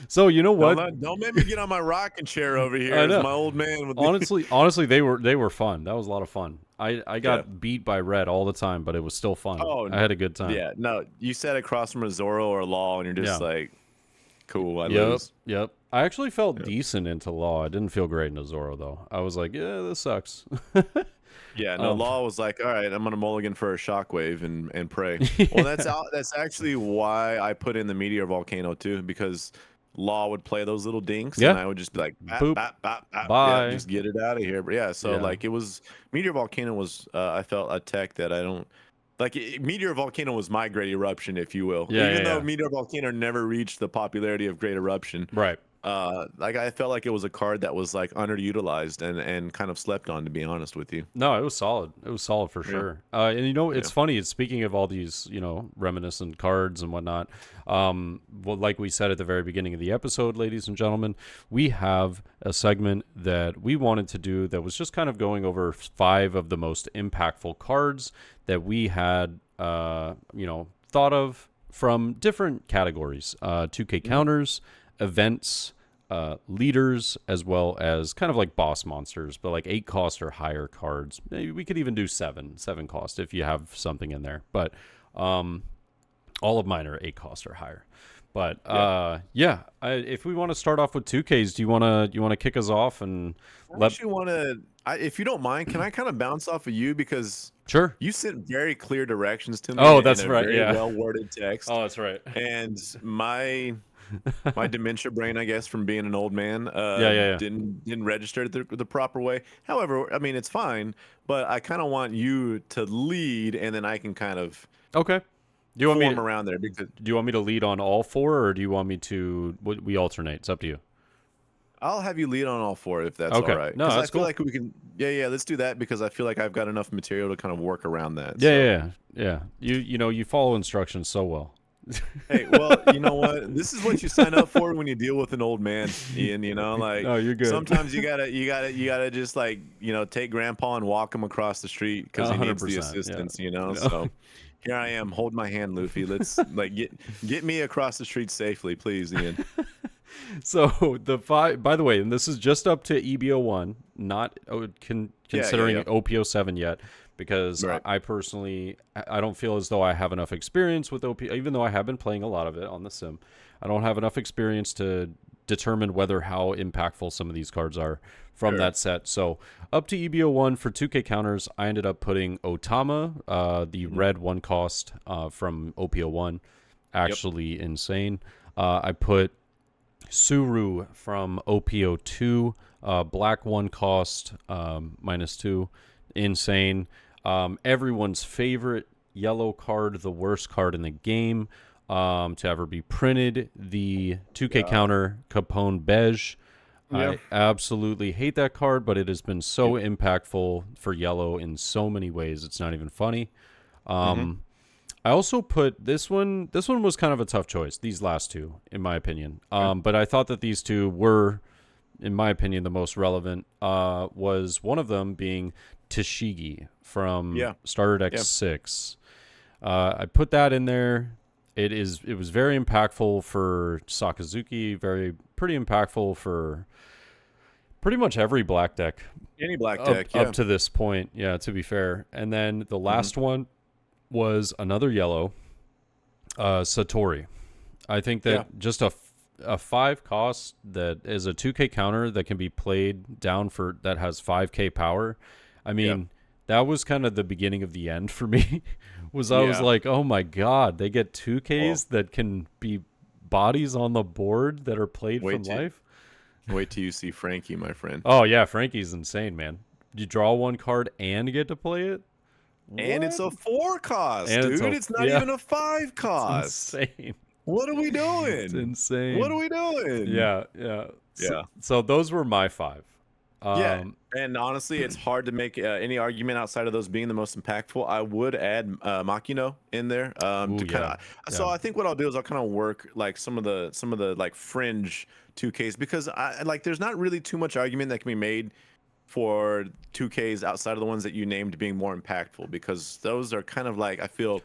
So you know what? Don't make me get on my rocking chair over here as my old man. Honestly, they were fun. That was a lot of fun. I got beat by red all the time, but it was still fun. Oh, I had a good time. Yeah, no, you sat across from a Zoro or a Law, and you're just like, cool. I lose. Yep. I actually felt decent into Law. I didn't feel great in a Zoro though. I was like, yeah, this sucks. Yeah, no, Law was like, all right, I'm gonna mulligan for a Shockwave and pray. Well, that's actually why I put in the Meteor Volcano too, because Law would play those little dinks, and I would just be like, boop, bap, bap, bap, bye, just get it out of here. But yeah, so like it was Meteor Volcano was I felt a tech that I don't like. Meteor Volcano was my Great Eruption, if you will. Even though Meteor Volcano never reached the popularity of Great Eruption, right? Like I felt like it was a card that was like underutilized and kind of slept on, to be honest with you. No, it was solid. It was solid for sure. And you know, it's funny. Speaking of all these, you know, reminiscent cards and whatnot. Well, like we said at the very beginning of the episode, ladies and gentlemen, we have a segment that we wanted to do that was just kind of going over 5 of the most impactful cards that we had, you know, thought of from different categories: 2K counters, events, leaders, as well as kind of like boss monsters, but like 8 cost or higher cards. Maybe we could even do 7 cost if you have something in there. But all of mine are 8 cost or higher. But if we want to start off with 2Ks, do you want to kick us off and if you don't mind, can I kind of bounce off of you, because sure, you sent very clear directions to me. Oh, that's right. Very well worded text. Oh, that's right. And my dementia brain, I guess, from being an old man, didn't register it the proper way. However, I mean, it's fine, but I kind of want you to lead, and then I can kind of do you want me around there. Because do you want me to lead on all 4, or do you want me to? We alternate. It's up to you. I'll have you lead on all 4 if that's all right. No, that's cool. I feel like we can. Yeah. Let's do that, because I feel like I've got enough material to kind of work around that. Yeah. You know, you follow instructions so well. Hey, well, you know what? This is what you sign up for when you deal with an old man, Ian. You know, like, oh, you're good. Sometimes you gotta just, like, you know, take Grandpa and walk him across the street because he needs the assistance. You know, so here I am. Hold my hand, Luffy. Let's like get me across the street safely, please, Ian. So the 5, by the way, and this is just up to EBO1, not considering OP07 yet, because I personally, I don't feel as though I have enough experience with OP, even though I have been playing a lot of it on the sim. I don't have enough experience to determine how impactful some of these cards are from that set. So up to EBO1 for 2K counters, I ended up putting Otama, the red 1 cost from OP01, actually insane. I put Suru from OP02, black 1 cost, -2, insane. Everyone's favorite yellow card, the worst card in the game to ever be printed, the 2K counter Capone Beige. I absolutely hate that card, but it has been so impactful for yellow in so many ways, it's not even funny. I also put this one. This one was kind of a tough choice. These last two, in my opinion. But I thought that these two were, in my opinion, the most relevant. Was one of them being Tashigi from Yeah, Starter Deck yeah. 6. I put that in there. It was very impactful for Sakazuki. Pretty impactful for pretty much every black deck Any black deck, up yeah. to this point. Yeah, to be fair. And then the Hmm. last one was another yellow, Satori. I think that Yeah. just a 5 cost that is a 2K counter that can be played down for that has 5K power. I mean, that was kind of the beginning of the end for me. I was Yeah. like, oh my god, they get 2Ks Well, that can be bodies on the board that are played from wait till life. wait till you see Frankie, my friend. Oh yeah, Frankie's insane, man. You draw one card and get to play it. And it's What? a 4 cost, And dude. It's not yeah, even a 5 it's cost. insane. What are we It's doing? What insane. are we doing? Yeah, yeah. Yeah. So those were my 5. Yeah, and honestly, it's hard to make any argument outside of those being the most impactful. I would add Makino in there Ooh, to kind yeah, of. So yeah. I think what I'll do is I'll kind of work like some of the like fringe 2Ks because I like there's not really too much argument that can be made for 2Ks outside of the ones that you named being more impactful because those are kind of like I feel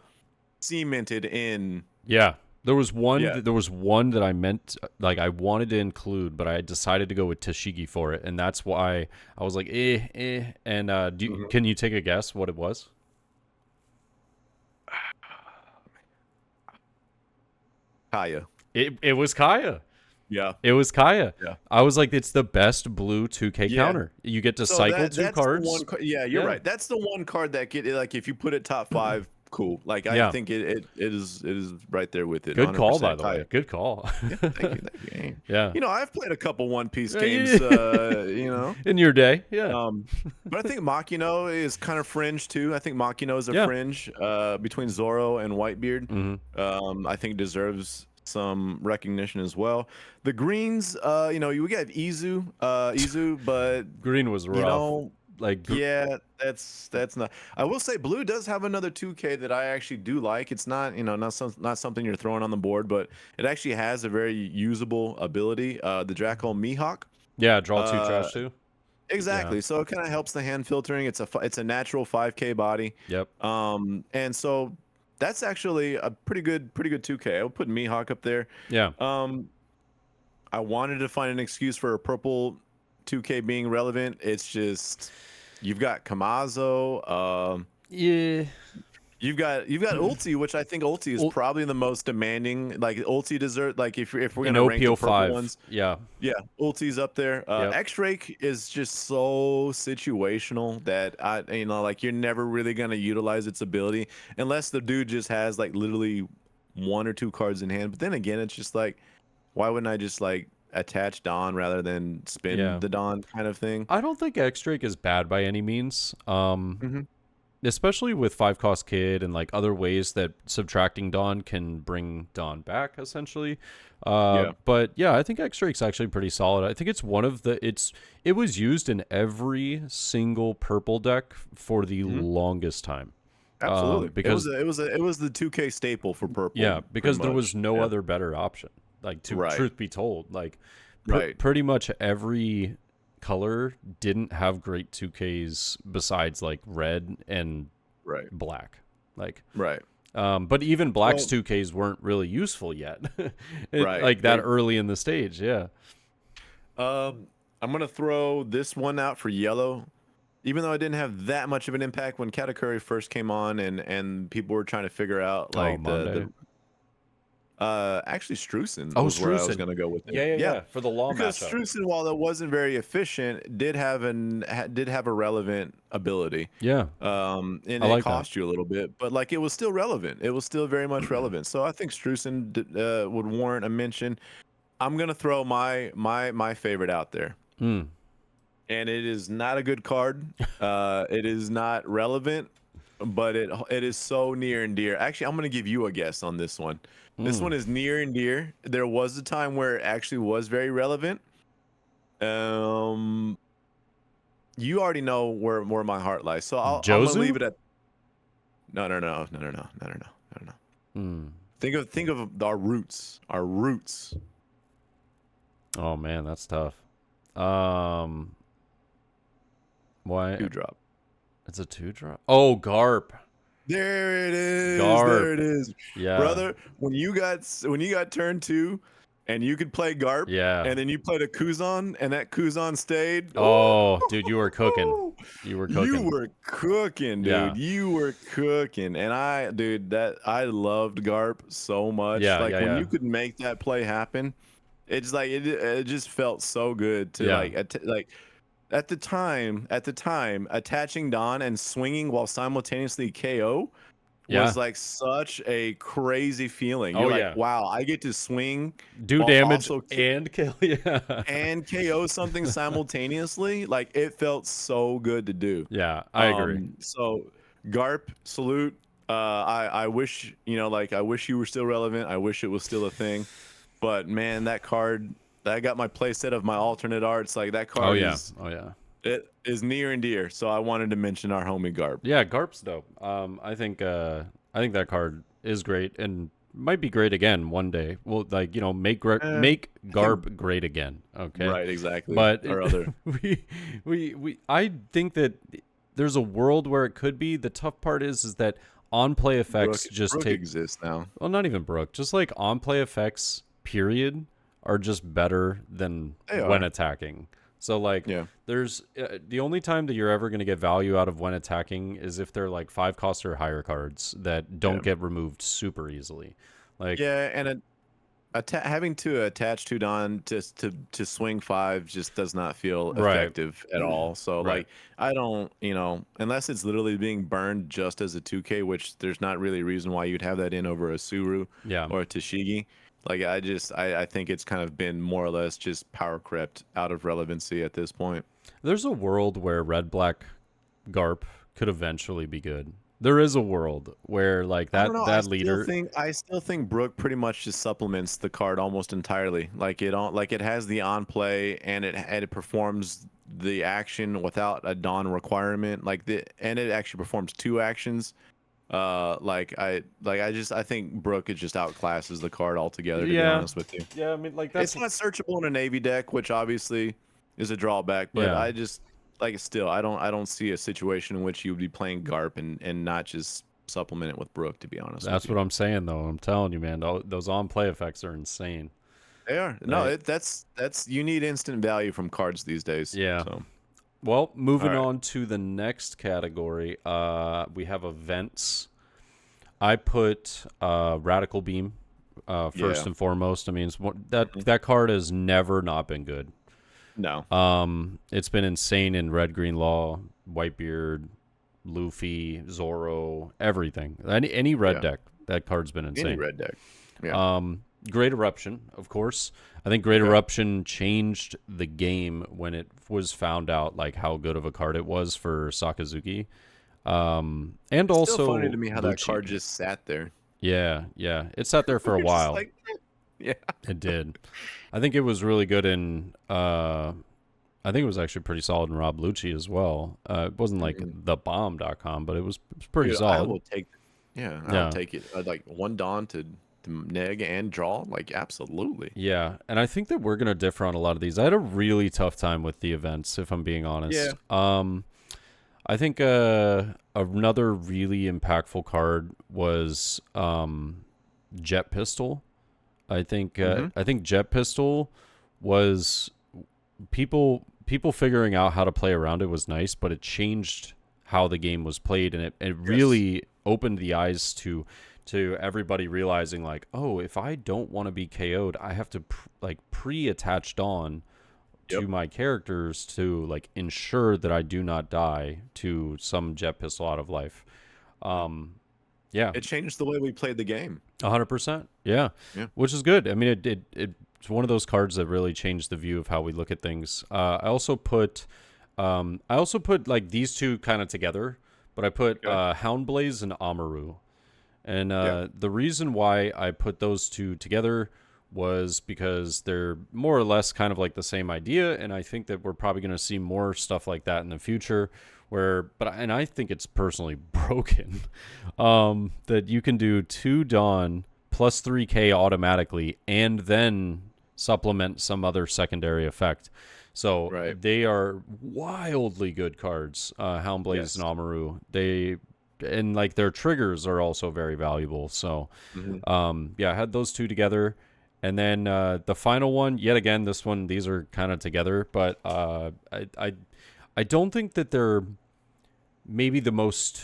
cemented in. Yeah. There was one. Yeah. There was one that I meant, like, I wanted to include, but I decided to go with Tashigi for it, and that's why I was like, eh. And Mhm. can you take a guess what it was? Kaya. It was Kaya. Yeah. It was Kaya. Yeah. I was like, it's the best blue 2K Yeah. counter. You get to So cycle two that's cards. the one. Yeah, you're Yeah. right. That's the one card that get like if you put it top 5, cool. Like I Yeah. think it is right there with it. Good call, 100%. by the way. Good call. Yeah, thank you. Hey. Yeah. You know, I've played a couple One Piece Yeah, games. yeah. You know, In your day, yeah. but I think Makino is kind of fringe too. I think Makino is a Yeah. fringe between Zoro and Whitebeard. I think deserves some recognition as well. The greens, you know, we got Izu, but Green was rough. you know, like, yeah, that's not. I will say blue does have another 2K that I actually do like. It's not, you know, not something you're throwing on the board, but it actually has a very usable ability. The Draco Mihawk. yeah, draw 2, Uh, trash 2. Exactly. So it kind of helps the hand filtering. It's a natural 5K body. Yep. And so that's actually a pretty good 2K. I would put Mihawk up there. Yeah. I wanted to find an excuse for a purple 2K being relevant. It's just you've got Kamazo, Yeah. you've got Ulti, which I think Ulti is probably the most demanding. Like Ulti deserve like if we're In gonna rank the purple OP05. ones, Yeah. yeah, Ulti's up there. Yep. X-Drake is just so situational that like you're never really gonna utilize its ability unless the dude just has like literally 1 or 2 cards in hand. But then again, it's just like, why wouldn't I just like attach Dawn rather than spin Yeah. the Dawn kind of thing? I don't think X-Drake is bad by any means. Mhm. Especially with 5 cost kid and like other ways that subtracting Dawn can bring Dawn back essentially. Yeah. But yeah, I think X-Drake's actually pretty solid. I think it's one of the it was used in every single purple deck for the longest time. Absolutely, because it was the 2K staple for purple. yeah, because pretty there was much. no Yeah. other better option. Like Right. truth be told, like Right. pretty much every color didn't have great 2Ks besides like red and Right. black. Like Right. but even black's Well- 2Ks weren't really useful yet. Right. Like that They- early in the stage, yeah. I'm gonna throw this one out for yellow, even though it didn't have that much of an impact when Katakuri first came on, and people were trying to figure out like Monday. actually Strusen Oh, was where I was Strusen. gonna go with it. Yeah. For the law Because matchup. Strusen, while it wasn't very efficient, did have a relevant ability. Yeah. And I it like cost you a little bit, but like it was still relevant. It was still very much relevant. So I think Strusen would warrant a mention. I'm gonna throw my favorite out there, Mm. and it is not a good card. It is not relevant, but it is so near and dear. Actually, I'm gonna give you a guess on this one. This one is near and dear. There was a time where it actually was very relevant. You already know where my heart lies, so I'm gonna Jozu? leave it at. No. I don't know. Hmm. Think of our roots. Our roots. Oh man, that's tough. Why? 2-drop. It's a 2-drop. Oh, Garp. There it is. Garp. There it is, Yeah. brother. When you got turn 2, and you could play Garp, Yeah. and then you played a Kuzan, and that Kuzan stayed. Oh, dude, you were cooking. Ooh, You were you cooking. were cooking, Yeah. dude. You were cooking, and I loved Garp so much. Yeah, Like yeah, when yeah. you could make that play happen, it's like it just felt so good to Yeah. like at the time, attaching Dawn and swinging while simultaneously KO Yeah. was like such a crazy feeling. Oh You're like, yeah. wow, I get to swing Do while damage also and kill. Yeah. and KO something simultaneously. Like it felt so good to do. Yeah, I agree. So Garp, salute. I wish, like I wish you were still relevant. I wish it was still a thing. But man, that card, I got my playset of my alternate arts. Like that card Oh yeah. is Oh yeah. it is near and dear. So I wanted to mention our homie Garp. Yeah, Garp's dope. I think that card is great and might be great again one day. Well, like, make make Garp great again. Okay. Right, exactly. But Or other. I think that there's a world where it could be. The tough part is that on play effects Brook exists now. well, not even Brook, just like on play effects period are just better than when attacking. So like there's the only time that you're ever going to get value out of when attacking is if they're like 5 cost or higher cards that don't get removed super easily. Like and having to attach to Don just to swing 5 just does not feel effective at all. So like I don't, unless it's literally being burned just as a 2K, which there's not really a reason why you'd have that in over a Suru or a Tashigi. Like I think it's kind of been more or less just power crept out of relevancy at this point. There's a world where red black Garp could eventually be good. There is a world where like that leader. I still think Brook pretty much just supplements the card almost entirely. Like it has the on play and it performs the action without a Dawn requirement. And it actually performs 2 actions. I think Brook it just outclasses the card altogether. To be honest with you. Yeah, I mean like that's It's not searchable in a Navy deck, which obviously is a drawback. But I just still I don't see a situation in which you would be playing Garp and not just supplement it with Brook. To be honest, that's what I'm saying though. I'm telling you, man, those on play effects are insane. They are. No, that's you need instant value from cards these days. Yeah. So. Well, moving on to the next category, we have events. I put Radical Beam first and foremost. I mean, that card has never not been good. No. It's been insane in Red Green Law, Whitebeard, Luffy, Zoro, everything. Any red deck, that card's been insane. Any red deck. Yeah. Great Eruption, of course. I think Great Eruption changed the game when it was found out like how good of a card it was for Sakazuki. And it's also still funny to me how Lucci. that card just sat there. Yeah. It sat there for a while. Yeah. It did. I think it was really good in I think it was actually pretty solid in Rob Lucci as well. It wasn't like thebomb.com, but it was pretty solid. I will take I'll take it. I'd like 1 Dawn to neg and draw, like absolutely. Yeah, and I think that we're gonna differ on a lot of these. I had a really tough time with the events, if I'm being honest. I think another really impactful card was Jet Pistol. I think Jet Pistol was people figuring out how to play around it was nice, but it changed how the game was played, and it really opened the eyes to everybody realizing like, oh, if I don't want to be KO'd, I have to pre-attach Dawn to my characters to like ensure that I do not die to some Jet Pistol out of life. It changed the way we played the game. 100%. Yeah, which is good. I mean, it's one of those cards that really changed the view of how we look at things. I also put like these two kind of together, but I put Houndblaze and Amaru. And the reason why I put those two together was because they're more or less kind of like the same idea, and I think that we're probably going to see more stuff like that in the future, and I think it's personally broken, that you can do 2 Dawn plus 3K automatically and then supplement some other secondary effect. So Right. they are wildly good cards. Houndblaze Yes. and Amaru. And like their triggers are also very valuable. So yeah, I had those two together. And then the final one, yet again, these are kind of together, but I don't think that they're maybe the most.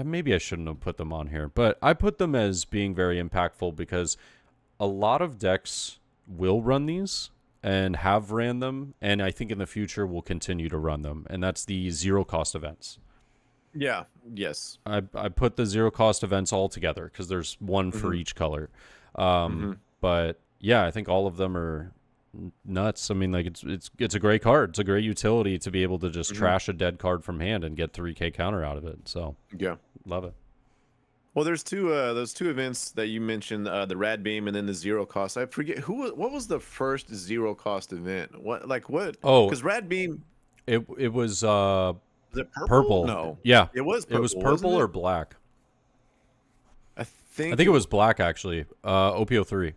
Maybe I shouldn't have put them on here, but I put them as being very impactful because a lot of decks will run these and have ran them, and I think in the future will continue to run them, and that's the zero cost events. Yeah. Yes. I put the zero cost events all together because there's one for each color. But yeah, I think all of them are nuts. I mean, like it's a great card. It's a great utility to be able to just trash a dead card from hand and get 3K counter out of it. So Yeah. love it. Well, there's those two events that you mentioned, the Rad Beam and then the zero cost. I forget what was the first zero cost event? What? Oh, Because Rad Beam, it was was it purple? purple. No. Yeah, It was purple. it was purple wasn't or it? black. I I think think it was black actually. OP03.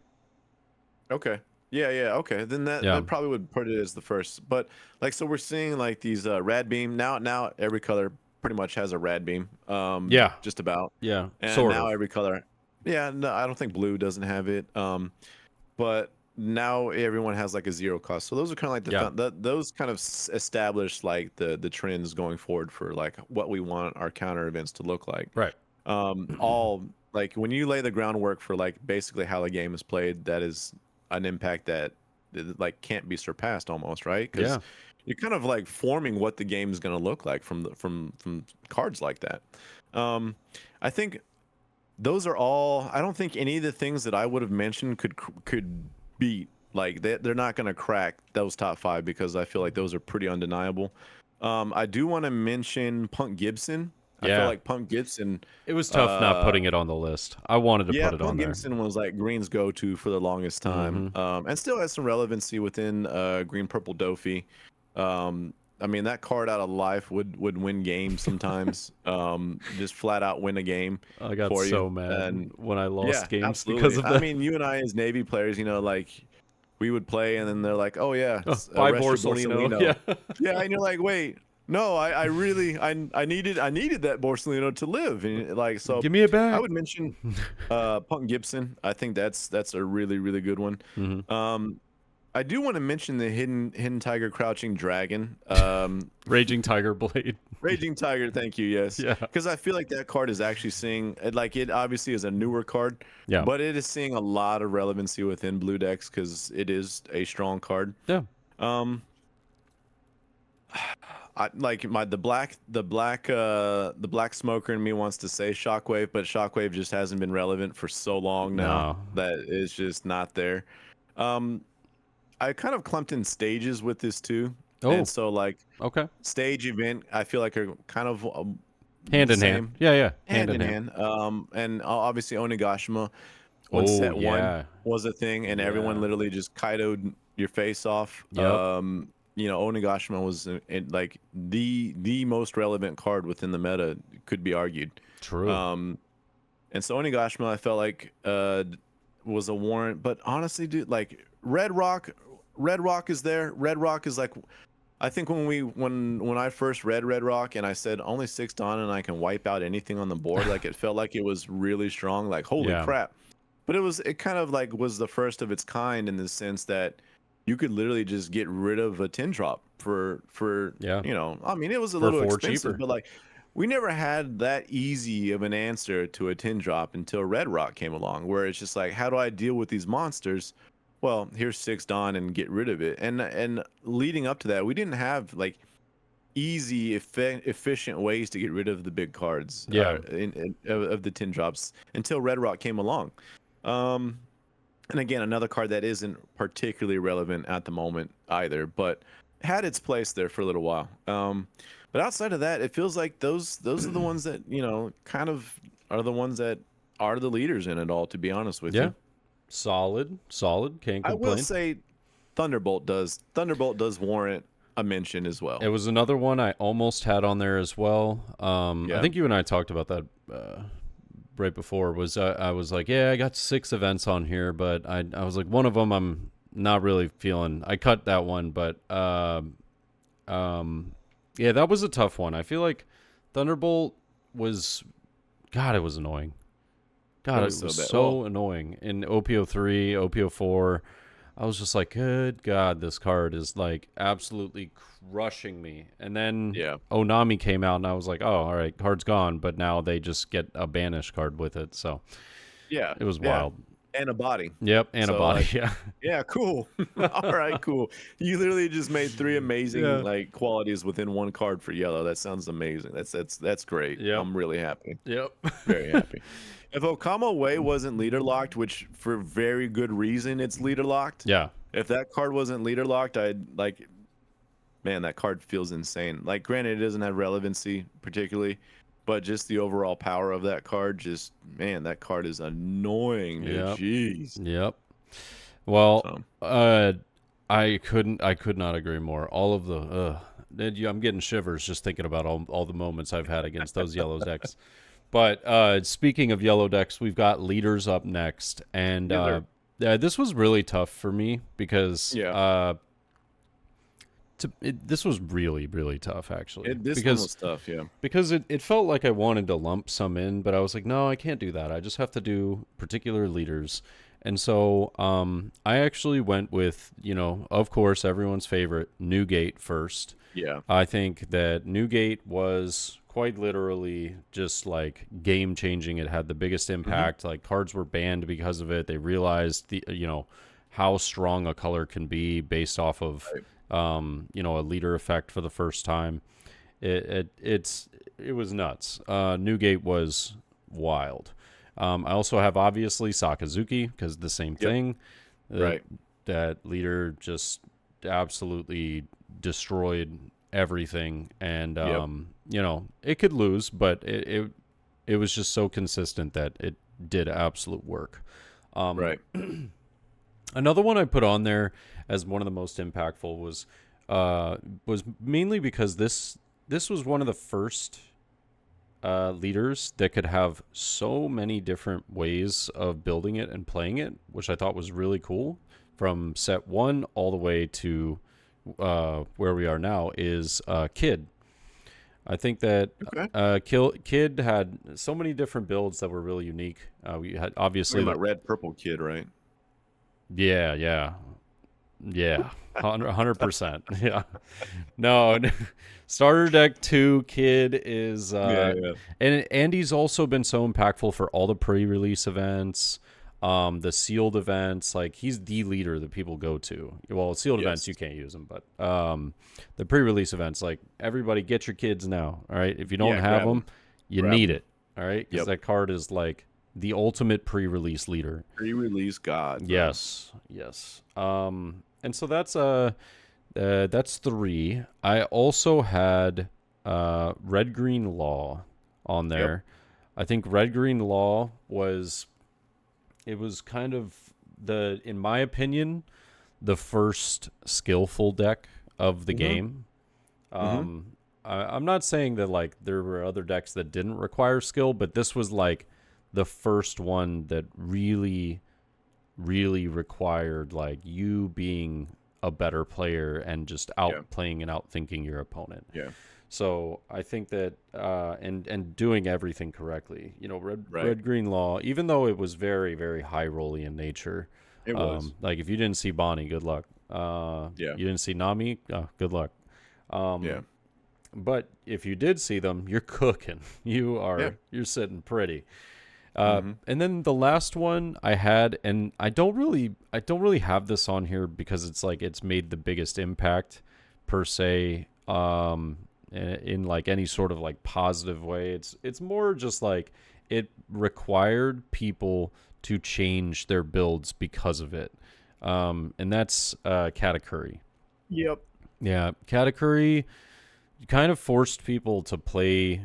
Okay. Yeah, yeah, okay. Then Yeah. that probably would put it as the first. But like so we're seeing like these Rad Beam. Now every color pretty much has a Rad Beam. Yeah. Just about. Yeah, And sort now of. every color. Yeah, no, I don't think blue doesn't have it. But now everyone has like a zero cost. So those are kind of like those kind of establish like the trends going forward for like what we want our counter events to look like. Right. All like when you lay the groundwork for like basically how the game is played, that is an impact that like can't be surpassed almost, right? Because Yeah. you're kind of like forming what the game is going to look like from cards like that. I think those are all. I don't think any of the things that I would have mentioned could beat. Like they're not going to crack those top 5 because I feel like those are pretty undeniable. I do want to mention Punk Gibson. I feel Yeah. like Punk Gibson. It was tough not putting it on the list. I wanted to Yeah, put it on Punk there. Gibson was like Green's go-to for the longest time, and still has some relevancy within Green Purple Dofi. I mean, that card out of life would win games sometimes. Just flat out win a game. I got for so you. mad And when I lost yeah, games absolutely. because of that. I mean, you and I as Navy players, like we would play, and then they're like, "Oh yeah, By arrest your Borsellino. Yeah. yeah, and you're like, "Wait, no, I really needed that Borsellino to live," and like so. Give me it back. I would mention Punk Gibson. I think that's a really really good one. I do want to mention the hidden tiger crouching dragon. Raging Tiger Blade. Raging Tiger, thank you. Yes. Yeah. Because I feel like that card is actually seeing like it obviously is a newer card. Yeah. But it is seeing a lot of relevancy within blue decks because it is a strong card. Yeah. I like the black smoker in me wants to say Shockwave, but Shockwave just hasn't been relevant for so long now that it's just not there. I kind of clumped in stages with this too. Oh. And so like Okay. stage event, I feel like are kind of Hand in hand. Yeah. hand in hand. And obviously Onigashima when set yeah. 1 was a thing, and everyone literally just kaidoed your face off. Yep. Onigashima was like the most relevant card within the meta, could be argued. True. And so Onigashima, I felt like was a warrant, but honestly, dude, like Red Rock is there. Red Rock is like, I think when I first read Red Rock and I said only 6 Dawn and I can wipe out anything on the board, like it felt like it was really strong. Like holy crap! But it kind of like was the first of its kind in the sense that you could literally just get rid of a 10 drop for I mean it was a little expensive, cheaper. but like we never had that easy of an answer to a 10 drop until Red Rock came along, where it's just like, how do I deal with these monsters? Well, here's 6 Dawn and get rid of it. And leading up to that, we didn't have like easy, efficient ways to get rid of the big cards. Of the 10 drops until Red Rock came along. And again, another card that isn't particularly relevant at the moment either, but had its place there for a little while. But outside of that, it feels like those are the ones that kind of are the ones that are the leaders in it all. To be honest with you. Solid. Can't complain. I will say Thunderbolt does warrant a mention as well. It was another one I almost had on there as well. I think you and I talked about that right before. Was I was like, yeah, I got 6 events on here, but I was like, one of them I'm not really feeling. I cut that one, but yeah, that was a tough one. I feel like Thunderbolt was, God, it was annoying. God, it was so annoying. In OP03, OP04, I was just like, good God, this card is like absolutely crushing me. And then Onami came out, and I was like, oh, all right, card's gone. But now they just get a banish card with it. So yeah, it was wild. And a body. Yep, and a body. Like, yeah, cool. All right, cool. You literally just made 3 amazing like qualities within one card for yellow. That sounds amazing. That's great. Yep. I'm really happy. Yep. Very happy. If Okama Way wasn't leader locked, which for very good reason it's leader locked. Yeah. If that card wasn't leader locked, I'd like, man, that card feels insane. Like, granted, it doesn't have relevancy particularly, but just the overall power of that card, just, man, that card is annoying, dude. Yep. Jeez. Yep. Well, I could not agree more. All of the, I'm getting shivers just thinking about all the moments I've had against those yellow decks. But speaking of yellow decks, we've got leaders up next, and this was really tough for me because this was really, really tough, actually. This one was tough, yeah. Because it felt like I wanted to lump some in, but I was like, no, I can't do that. I just have to do particular leaders. And so I actually went with, of course, everyone's favorite, Newgate first. Yeah. I think that Newgate was quite literally just like game changing. It had the biggest impact. Like, cards were banned because of it. They realized how strong a color can be based off of a leader effect for the first time. It was nuts. Newgate was wild. I also have obviously Sakazuki because the same thing. That leader just absolutely destroyed everything, and it could lose, but it was just so consistent that it did absolute work. Another one I put on there as one of the most impactful was mainly because this was one of the first leaders that could have so many different ways of building it and playing it, which I thought was really cool. From set 1 all the way to where we are now is Kid. I think that Kid had so many different builds that were really unique. We had obviously about red purple Kid, right? Yeah, 100%. Yeah, no. Starter deck 2 Kid is and Andy's also been so impactful for all the pre-release events. The sealed events, like, he's the leader that people go to. Well, sealed events, you can't use him, but the pre-release events, like, everybody get your kids now, all right? If you don't have them, you need it, all right? Because that card is, like, the ultimate pre-release leader. Pre-release god. Bro. Yes. And so that's 3. I also had Red-Green Law on there. I think Red-Green Law was... It was kind of in my opinion, the first skillful deck of the game. I'm not saying that like there were other decks that didn't require skill, but this was like the first one that really, really required like you being a better player and just outplaying and outthinking your opponent. Yeah. So I think that and doing everything correctly, Red-Green Law, even though it was very, very high rolly in nature, it was like if you didn't see Bonnie, good luck. You didn't see Nami, good luck. But if you did see them, you're cooking. You're sitting pretty. And then the last one I had, and I don't really have this on here because it's like it's made the biggest impact per se. In like any sort of like positive way, it's more just like it required people to change their builds because of it, and that's Katakuri. Yeah, Katakuri kind of forced people to play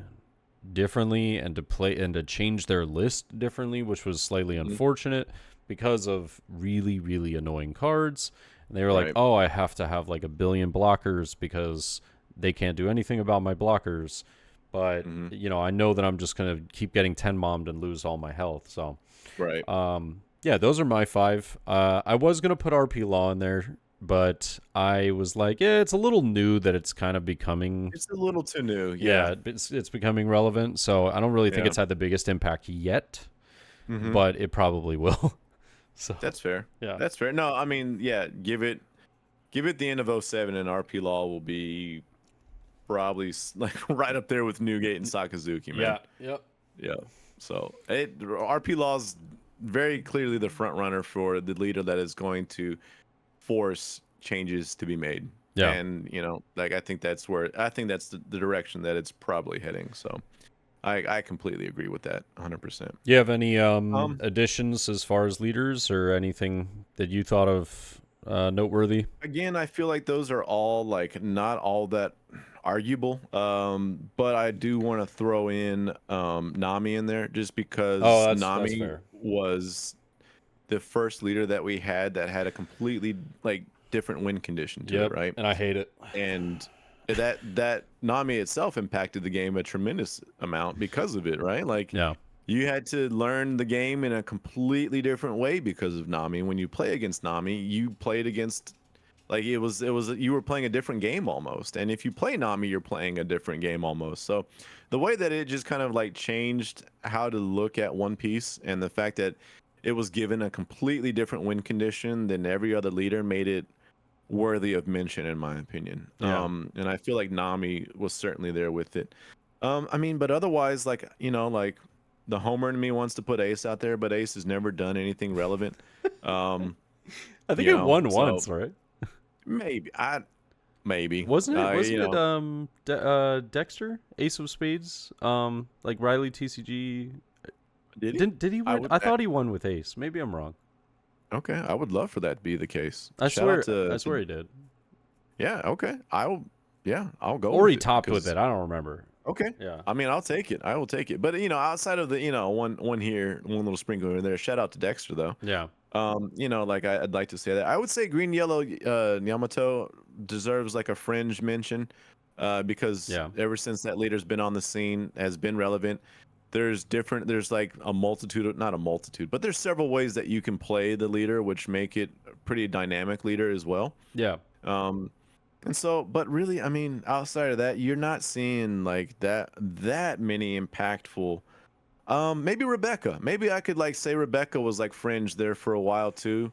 differently and to change their list differently, which was slightly unfortunate. because of really, really annoying cards. And they were like, Right. oh, I have to have like a billion blockers because they can't do anything about my blockers. But, Hmm. I know that I'm just going to keep getting 10 mommed and lose all my health. So, Right. yeah, those are my 5. I was going to put RP Law in there, but I was like, yeah, it's a little new that it's kind of becoming, It's a little too new. yeah, Yeah. it's becoming relevant. So I don't really think Yeah. it's had the biggest impact yet, Hmm. but it probably will. So, That's fair. yeah. That's fair. No, I mean, yeah, give it the end of '07 and RP Law will be probably like right up there with Newgate and Sakazuki, man. Yep. Yeah. So RP Law's very clearly the front runner for the leader that is going to force changes to be made. Yeah. And like I think that's the direction that it's probably heading. So I completely agree with that 100%. You have any Um additions as far as leaders or anything that you thought of noteworthy? Again, I feel like those are all like not all that arguable. But I do want to throw in Nami in there just Oh, because that's Nami fair. was the first leader that we had that had a completely like different win condition to it, Yep, right? and I hate it. And that Nami itself impacted the game a tremendous amount because of it, right? Like Yeah. you had to learn the game in a completely different way because of Nami. When you play against Nami, you played against like it was you were playing a different game almost. And if you play Nami, you're playing a different game almost. So the way that it just kind of like changed how to look at One Piece and the fact that it was given a completely different win condition than every other leader made it worthy of mention in my opinion. Yeah. And I feel like Nami was certainly there with it. I mean, but otherwise, like like the Homer in me wants to put Ace out there, but Ace has never done anything relevant. Um, I think it won so once, right? maybe maybe Wasn't it? Wasn't it Dexter, Ace of Spades? Like Riley TCG. did he? Did he I win? would I thought he won with Ace. Maybe I'm wrong. okay. I would love for that to be the case. I Shout out swear. to I swear he did. yeah. Okay. I'll go Or with he it topped with 'cause- it. I don't remember. Okay. Yeah. I mean, I'll take it. I will take it. But outside of the one here, one little sprinkle in there. Shout out to Dexter though. Yeah. Like I'd like to say that. I would say Green Yellow Yamato deserves like a fringe mention, because Yeah. ever since that leader's been on the scene, has been relevant. There's like a multitude, not a multitude, but there's several ways that you can play the leader, which make it a pretty dynamic leader as well. Yeah. And so, but really, I mean, outside of that, you're not seeing like that many impactful. Maybe Rebecca. Maybe I could like say Rebecca was like fringe there for a while too.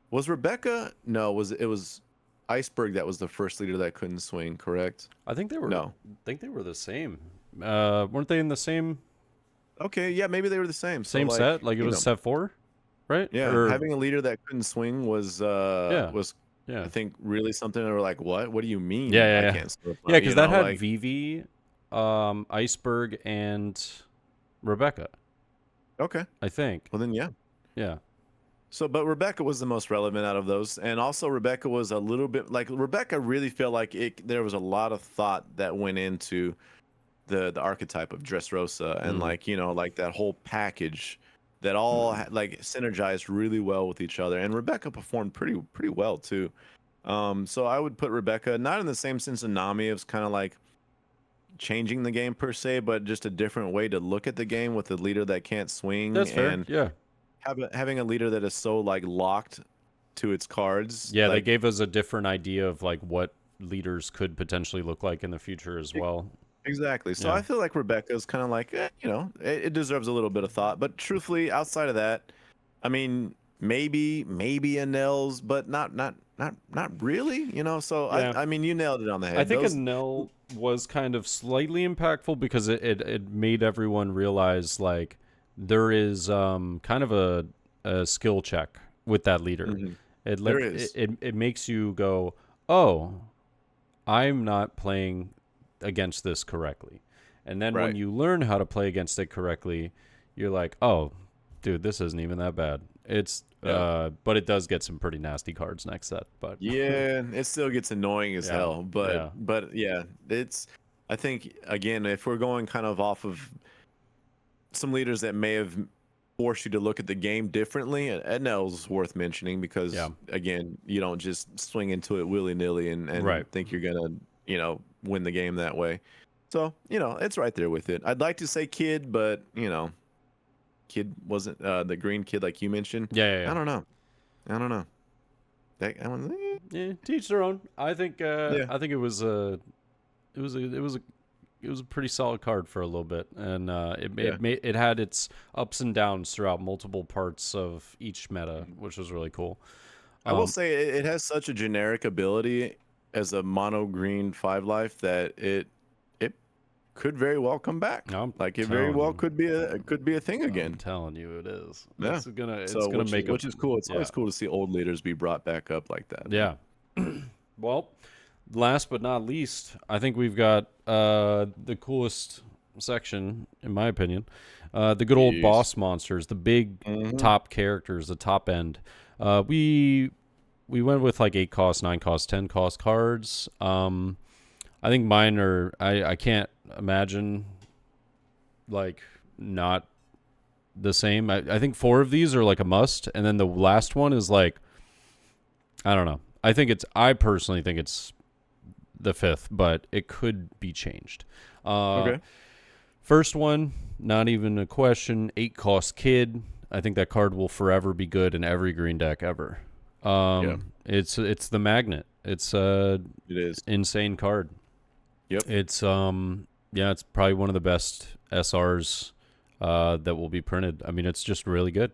Was Rebecca? No, it was Iceberg that was the first leader that couldn't swing, correct? I think they were. No. I think they were the same. Weren't they in the same Okay, yeah, maybe they were the same. So like, set? Like it was set 4, right? yeah, Or, having a leader that couldn't swing was yeah. I I think really something that were like, what? What do you mean? Yeah, I yeah. can't swim? Yeah, because that had like, Vivi, Iceberg, and Rebecca. okay, I think. well then yeah. Yeah. So, but Rebecca was the most relevant out of those, and also Rebecca was a little bit like Rebecca really felt like there was a lot of thought that went into the archetype of Dressrosa, and like like that whole package that all like synergized really well with each other, and Rebecca performed pretty well too. So I would put Rebecca not in the same sense of Nami. It was kind of like changing the game per se, but just a different way to look at the game with a leader that can't swing That's fair. and Yeah. having a leader that is so like locked to its cards. Yeah, they like, gave us a different idea of like what leaders could potentially look like in the future as well. exactly. So Yeah. I feel like Rebecca's kind of like, it deserves a little bit of thought. But truthfully, outside of that, I mean, maybe a Nels, but not really. So Yeah. I mean, you nailed it on the head. I think Those- Anel was kind of slightly impactful because it made everyone realize like there is kind of a skill check with that leader. Mhm. It There is. it makes you go, oh, I'm not playing against this correctly. And then when Right. you learn how to play against it correctly, you're like, oh, dude, this isn't even that bad. It's Yeah. but it does get some pretty nasty cards next set. But Yeah, it still gets annoying as Yeah, hell. But yeah. it's I think again, if we're going kind of off of some leaders that may have force you to look at the game differently. And Ednell's worth mentioning because Yeah. again, you don't just swing into it willy nilly and Right. think you're gonna win the game that way. So it's right there with it. I'd like to say kid, but kid wasn't the green kid like you mentioned. Yeah. I don't know. I don't know. That one. Yeah, teach their own. I think Yeah. I think it was a pretty solid card for a little bit, and it had its ups and downs throughout multiple parts of each meta, which was really cool. I will say it has such a generic ability as a mono green 5 life that it could very well come back. Like it very well could be a thing again. I'm telling you, it is. Yeah. It's gonna which is cool. It's always cool to see old leaders be brought back up like that. Yeah. Well, last but not least, I think we've got the coolest section, in my opinion. The good old boss monsters, the big top characters, the top end. We went with like 8 cost, 9 cost, 10 cost cards. I think mine are. I can't imagine like not the same. I think 4 of these are like a must, and then the last one is like, I don't know. I personally think it's the 5th, but it could be changed. Okay. First one, not even a question. 8 cost kid. I think that card will forever be good in every green deck ever. It's the magnet. It is insane card. Yep. It's it's probably one of the best SRs that will be printed. I mean, it's just really good.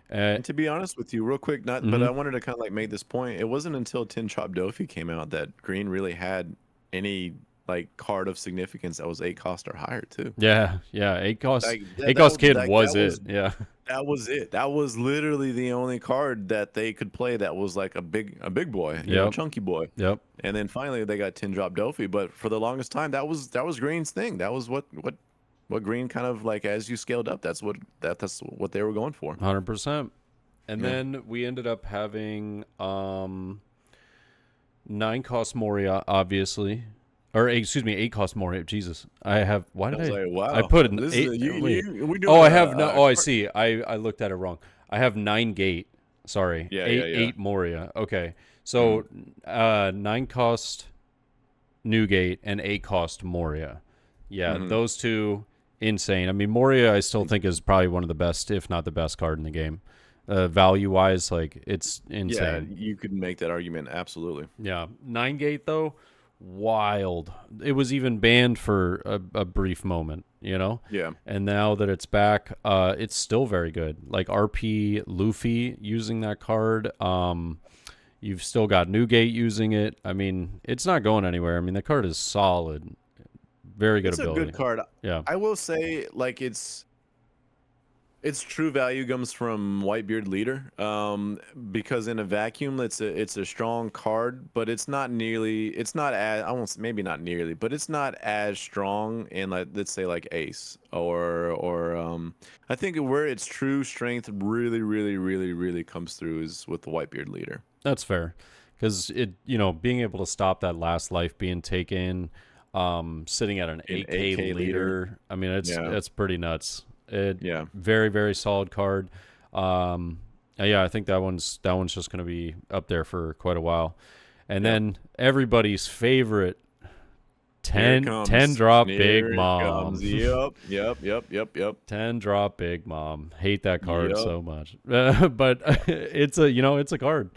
And to be honest with you, real quick, but I wanted to kind of like make this point. It wasn't until Tin Chop Dofi came out that green really had any like card of significance that was 8 cost or higher too. Yeah. 8 cost. Like, 8 cost kid was it. Yeah. That was it. That was literally the only card that they could play that was like a big boy, chunky boy. Yep. And then finally they got Tin Drop Dofi, but for the longest time that was Green's thing. That was what Green kind of like as you scaled up. That's what they were going for. 100%. And then we ended up having 9 cost Moria, obviously. Or excuse me, 8 cost Moria. Jesus, I have. Why did I? Like, wow. I put an 8. I have no. I see. I looked at it wrong. I have 9 gate. Sorry. Yeah. 8 Moria. Okay. So 9 cost New Gate and 8 cost Moria. Yeah, those two insane. I mean, Moria I still think is probably one of the best, if not the best card in the game. Value wise, like it's insane. Yeah, you could make that argument absolutely. Yeah, 9 gate though. Wild. It was even banned for a brief moment, Yeah. And now that it's back, it's still very good. Like RP Luffy using that card. You've still got Newgate using it. I mean, it's not going anywhere. I mean, the card is solid. Very good ability. It's a good card. Yeah. I will say, like, its true value comes from Whitebeard Leader, because in a vacuum, it's a strong card, but it's not as maybe not nearly, but it's not as strong in, like, let's say like Ace or I think where its true strength really, really, really, really comes through is with the Whitebeard Leader. That's fair, because being able to stop that last life being taken, sitting at an 8K leader. I mean, it's pretty nuts. Very, very solid card. I think that one's just going to be up there for quite a while. And then everybody's favorite 10 drop Big Mom. Yep. 10 drop Big Mom. Hate that card so much. But it's a card.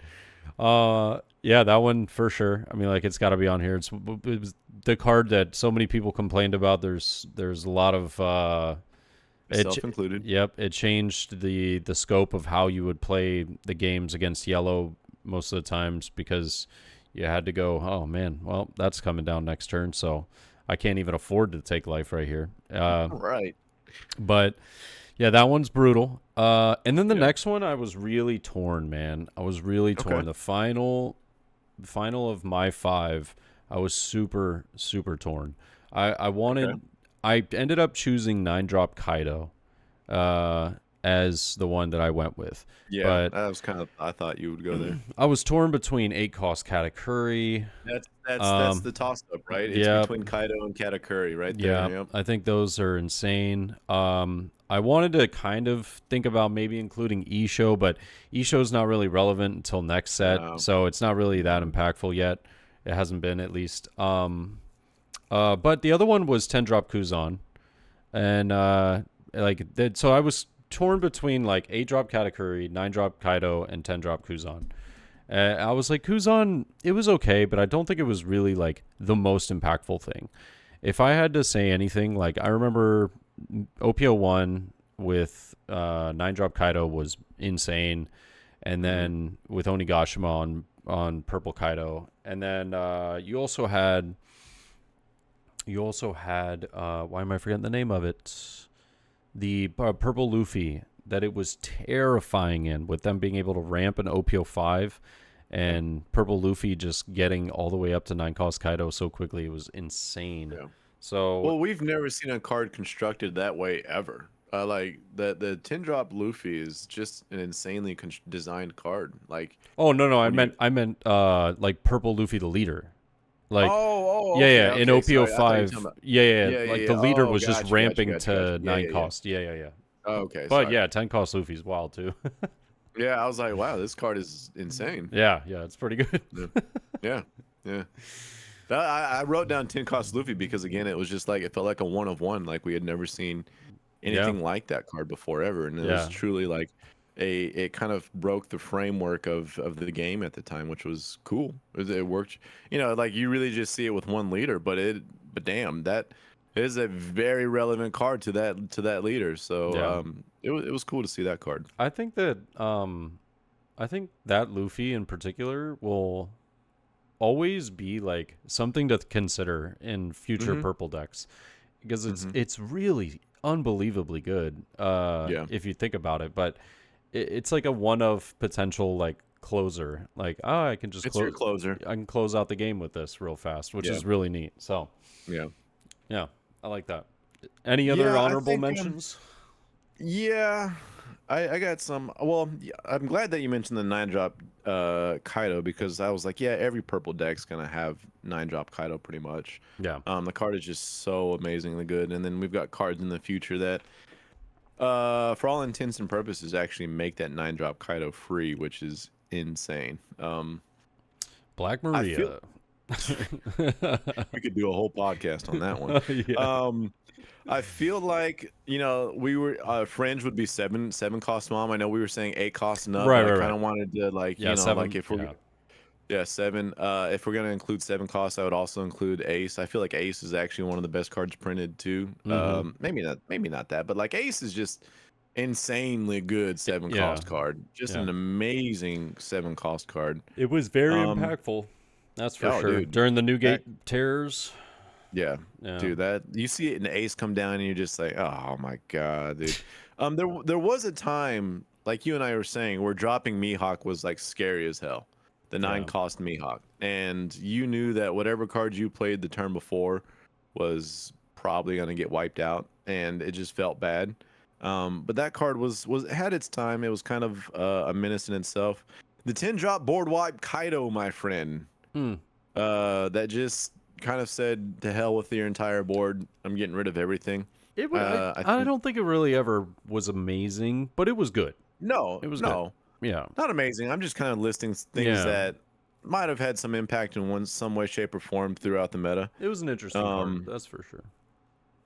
That one for sure. I mean, like, it's got to be on here. It was the card that so many people complained about. There's a lot of self included. Yep, it changed the scope of how you would play the games against yellow most of the times, because you had to go, oh man, well, that's coming down next turn, so I can't even afford to take life right here. Right. But yeah, that one's brutal. And then the next one, I was really torn, man. I was really torn. The final of my 5, I was super, super torn. I wanted. I ended up choosing 9 drop Kaido as the one that I went with. Yeah, but that was kind of. I thought you would go there. I was torn between 8 cost Katakuri. That's the toss up, right? It's between Kaido and Katakuri right there. Yeah, I think those are insane. I wanted to kind of think about maybe including Isho, but Isho's not really relevant until next set, No. so it's not really that impactful yet. It hasn't been, at least. But the other one was 10 drop Kuzan, and so I was torn between like 8 drop Katakuri, 9 drop Kaido, and 10 drop Kuzan. I was like, Kuzan, it was okay, but I don't think it was really like the most impactful thing. If I had to say anything, like I remember OP01 with 9 drop Kaido was insane, and then with Onigashima on purple Kaido, and then you also had why am I forgetting the name of it? The purple Luffy that it was terrifying in, with them being able to ramp an OP05 and purple Luffy just getting all the way up to 9 cost Kaido so quickly. It was insane. Yeah. So Well, we've never seen a card constructed that way ever. Like the 10 drop Luffy is just an insanely designed card. Like, oh no, I when you- meant like purple Luffy the leader. Like oh, yeah, okay, in okay, sorry. I thought you were talking OP05, about. yeah, like the leader Oh, was just ramping to Yeah, 9 cost. Yeah. Oh, okay, But sorry. yeah, 10 cost Luffy's wild too. Yeah, I was like, wow, this card is insane. yeah, it's pretty good. Yeah, yeah. I wrote down 10 cost Luffy because again, it was just like it felt like a one of one. Like we had never seen anything like that card before ever, and it was truly like it kind of broke the framework of the game at the time, which was cool. It worked, like you really just see it with one leader, but damn, that is a very relevant card to that leader. So it was cool to see that card. I think that Luffy in particular will always be like something to consider in future purple decks, because it's really unbelievably good if you think about it. But it's like a one of potential like closer, like I can just It's your closer. I can close out the game with this real fast, which is really neat. So yeah, I like that. Any other honorable mentions? Yeah, I got some. Well, I'm glad that you mentioned the 9 drop Kaido, because I was like, yeah, every purple deck's gonna have 9 drop Kaido pretty much. Yeah. The card is just so amazingly good, and then we've got cards in the future that, for all intents and purposes, actually make that 9 drop Kaido free, which is insane. Black Maria. We could do a whole podcast on that one. I feel like we were Fringe would be 7 cost mom. I know we were saying 8 cost and up. Right, I kind of wanted to like 7, like if we're 7. If we're gonna include 7 costs, I would also include Ace. I feel like Ace is actually one of the best cards printed too. Maybe not that, but like Ace is just insanely good 7 cost card. Just an amazing 7 cost card. It was very impactful. That's for sure. Dude, during the Newgate tears. Yeah, dude, that you see it in Ace come down and you're just like, oh my god, dude. There was a time, like you and I were saying, where dropping Mihawk was like scary as hell. The 9 cost Mihawk, and you knew that whatever cards you played the turn before was probably gonna get wiped out, and it just felt bad. But that card had its time. It was kind of a menace in itself. The 10 drop board wipe Kaido, my friend. That just kind of said, to hell with your entire board. I'm getting rid of everything. It was, I don't think it really ever was amazing, but it was good. No, it was good. Yeah, not amazing. I'm just kind of listing things that might have had some impact in some way, shape, or form throughout the meta. It was an interesting card, that's for sure.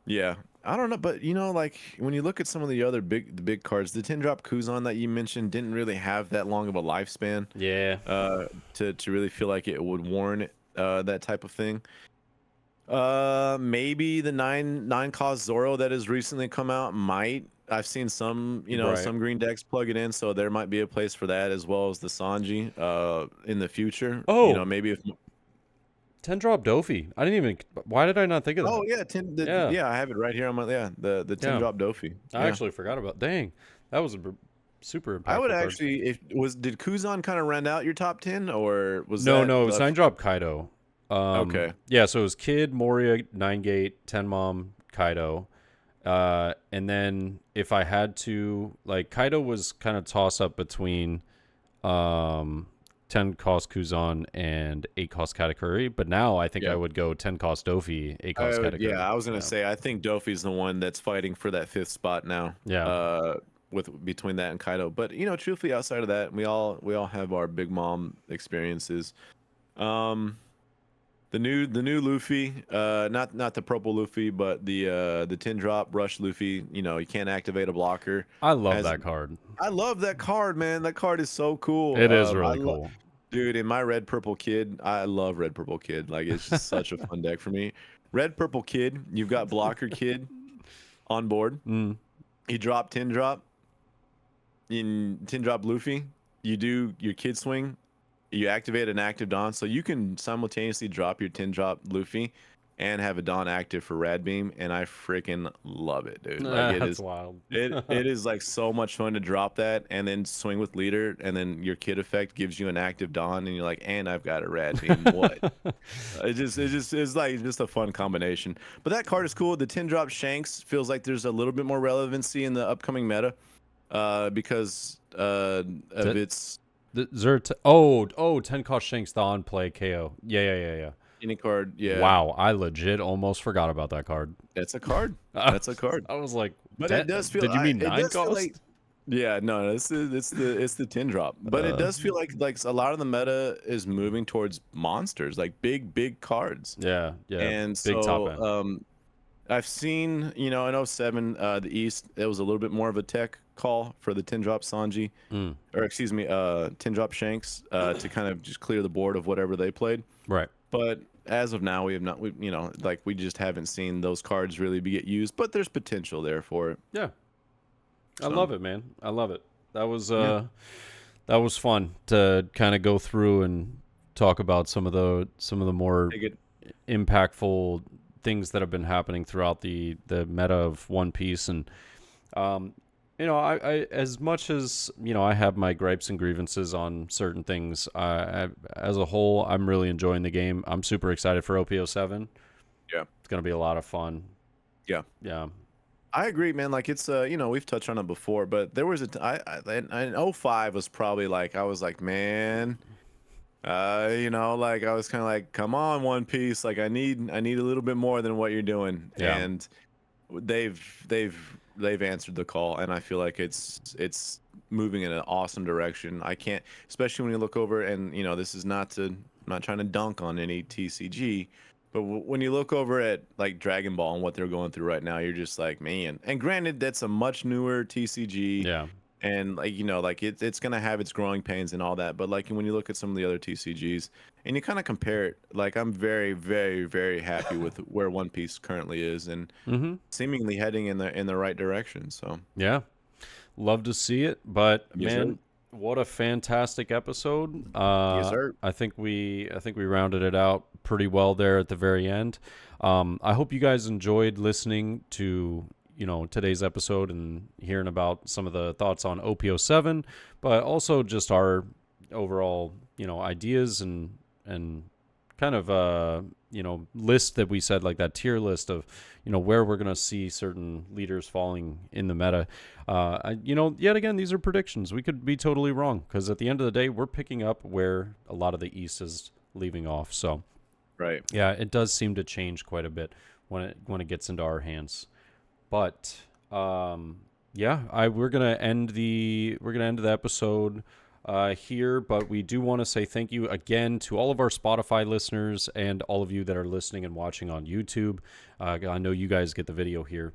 Yeah, I don't know, but like when you look at some of the other big cards, the 10 drop Kuzan that you mentioned didn't really have that long of a lifespan. Yeah. To really feel like it would warrant that type of thing. Maybe the 9 cost Zoro that has recently come out might. I've seen some, some green decks plug it in, so there might be a place for that, as well as the Sanji in the future. Oh, maybe if 10 drop Dofi. I didn't even. Why did I not think of that? Oh yeah, 10. Yeah, I have it right here on my the 10 drop Dofi. I actually forgot about. Dang, that was a super impactful I would card. actually. Did Kuzan kind of round out your top 10, or was no? That No, it was 9 drop Kaido. Okay. Yeah, so it was Kid, Moria, 9 gate, 10 mom, Kaido. And then if I had to, like, Kaido was kind of toss up between 10 10 cost Kuzan and 8 cost Katakuri, but now I think I Yeah. would go 10 cost Dofi, 8 cost Katakuri. I was gonna say I think Dofi's the one that's fighting for that 5th spot now. Yeah. With between that and Kaido, but truthfully, outside of that, we all have our big mom experiences. The new Luffy, not the purple Luffy, but the 10 drop rush Luffy. You can't activate a blocker. I love that card. I love that card, man. That card is so cool. It is really cool. Dude, in my red purple kid, I love red purple kid. Like, it's just such a fun deck for me. Red purple kid, you've got blocker kid on board. He dropped 10 drop in 10 drop Luffy. You do your kid swing, you activate an active Dawn, so you can simultaneously drop your 10 drop Luffy and have a Dawn active for Rad Beam, and I freaking love it, dude. Like, That's wild. it is like so much fun to drop that and then swing with leader, and then your kid effect gives you an active Dawn, and you're like, and I've got a Rad Beam. What? It's like just a fun combination. But that card is cool. The 10 drop Shanks feels like there's a little bit more relevancy in the upcoming meta, because of its 10 cost Shanks, the on play KO. Yeah. any card. Yeah. Wow, I legit almost forgot about that card. That's a card. That's a card. I was like, But it does feel. Did you mean it 9 does feel cost? like- yeah, no, it's the 10 drop. But it does feel like a lot of the meta is moving towards monsters, like big cards. Yeah. And big top end. so I've seen, in 07, the East, it was a little bit more of a tech call for the 10 drop Sanji, or excuse me, 10 drop Shanks, to kind of just clear the board of whatever they played. Right. But as of now, we have not, we just haven't seen those cards really get used, but there's potential there for it. Yeah. I So- love it, man. I love it. That was fun to kind of go through and talk about some of the more impactful things that have been happening throughout the meta of One Piece. And I as much as I have my gripes and grievances on certain things, as a whole, I'm really enjoying the game. I'm super excited for OP07. Yeah, it's gonna be a lot of fun. Yeah. I agree, man. Like, it's we've touched on it before, but there was in 05 was probably like, I was like, man, like, I was kind of like, come on, One Piece, like, I need a little bit more than what you're doing. Yeah. And they've answered the call, and I feel like it's moving in an awesome direction. I can't, especially when you look over, and this is not trying to dunk on any TCG, but when you look over at like Dragon Ball and what they're going through right now, you're just like, man. And granted, that's a much newer TCG. Yeah. And like it's gonna have its growing pains and all that. But like when you look at some of the other TCGs and you kind of compare it, like, I'm very, very, very happy with where One Piece currently is, and seemingly heading in the right direction. So yeah, love to see it. But Yes, man, sir. what a fantastic episode! Yes, sir. I think we rounded it out pretty well there at the very end. I hope you guys enjoyed listening to today's episode and hearing about some of the thoughts on OP07, but also just our overall ideas and kind of list that we said, like that tier list of where we're gonna see certain leaders falling in the meta. Yet again, these are predictions. We could be totally wrong, because at the end of the day, we're picking up where a lot of the East is leaving off. So Right. yeah, it does seem to change quite a bit when it gets into our hands. But we're gonna end the episode here. But we do want to say thank you again to all of our Spotify listeners and all of you that are listening and watching on YouTube. I know you guys get the video here.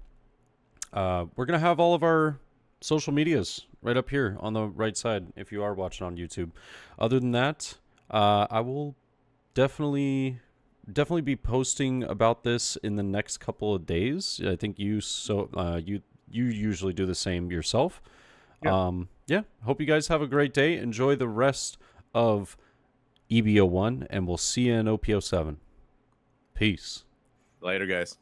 We're gonna have all of our social medias right up here on the right side if you are watching on YouTube. Other than that, I will definitely be posting about this in the next couple of days. I think you usually do the same yourself. Yeah. Hope you guys have a great day. Enjoy the rest of EBO1, and we'll see you in OP07. Peace. Later, guys.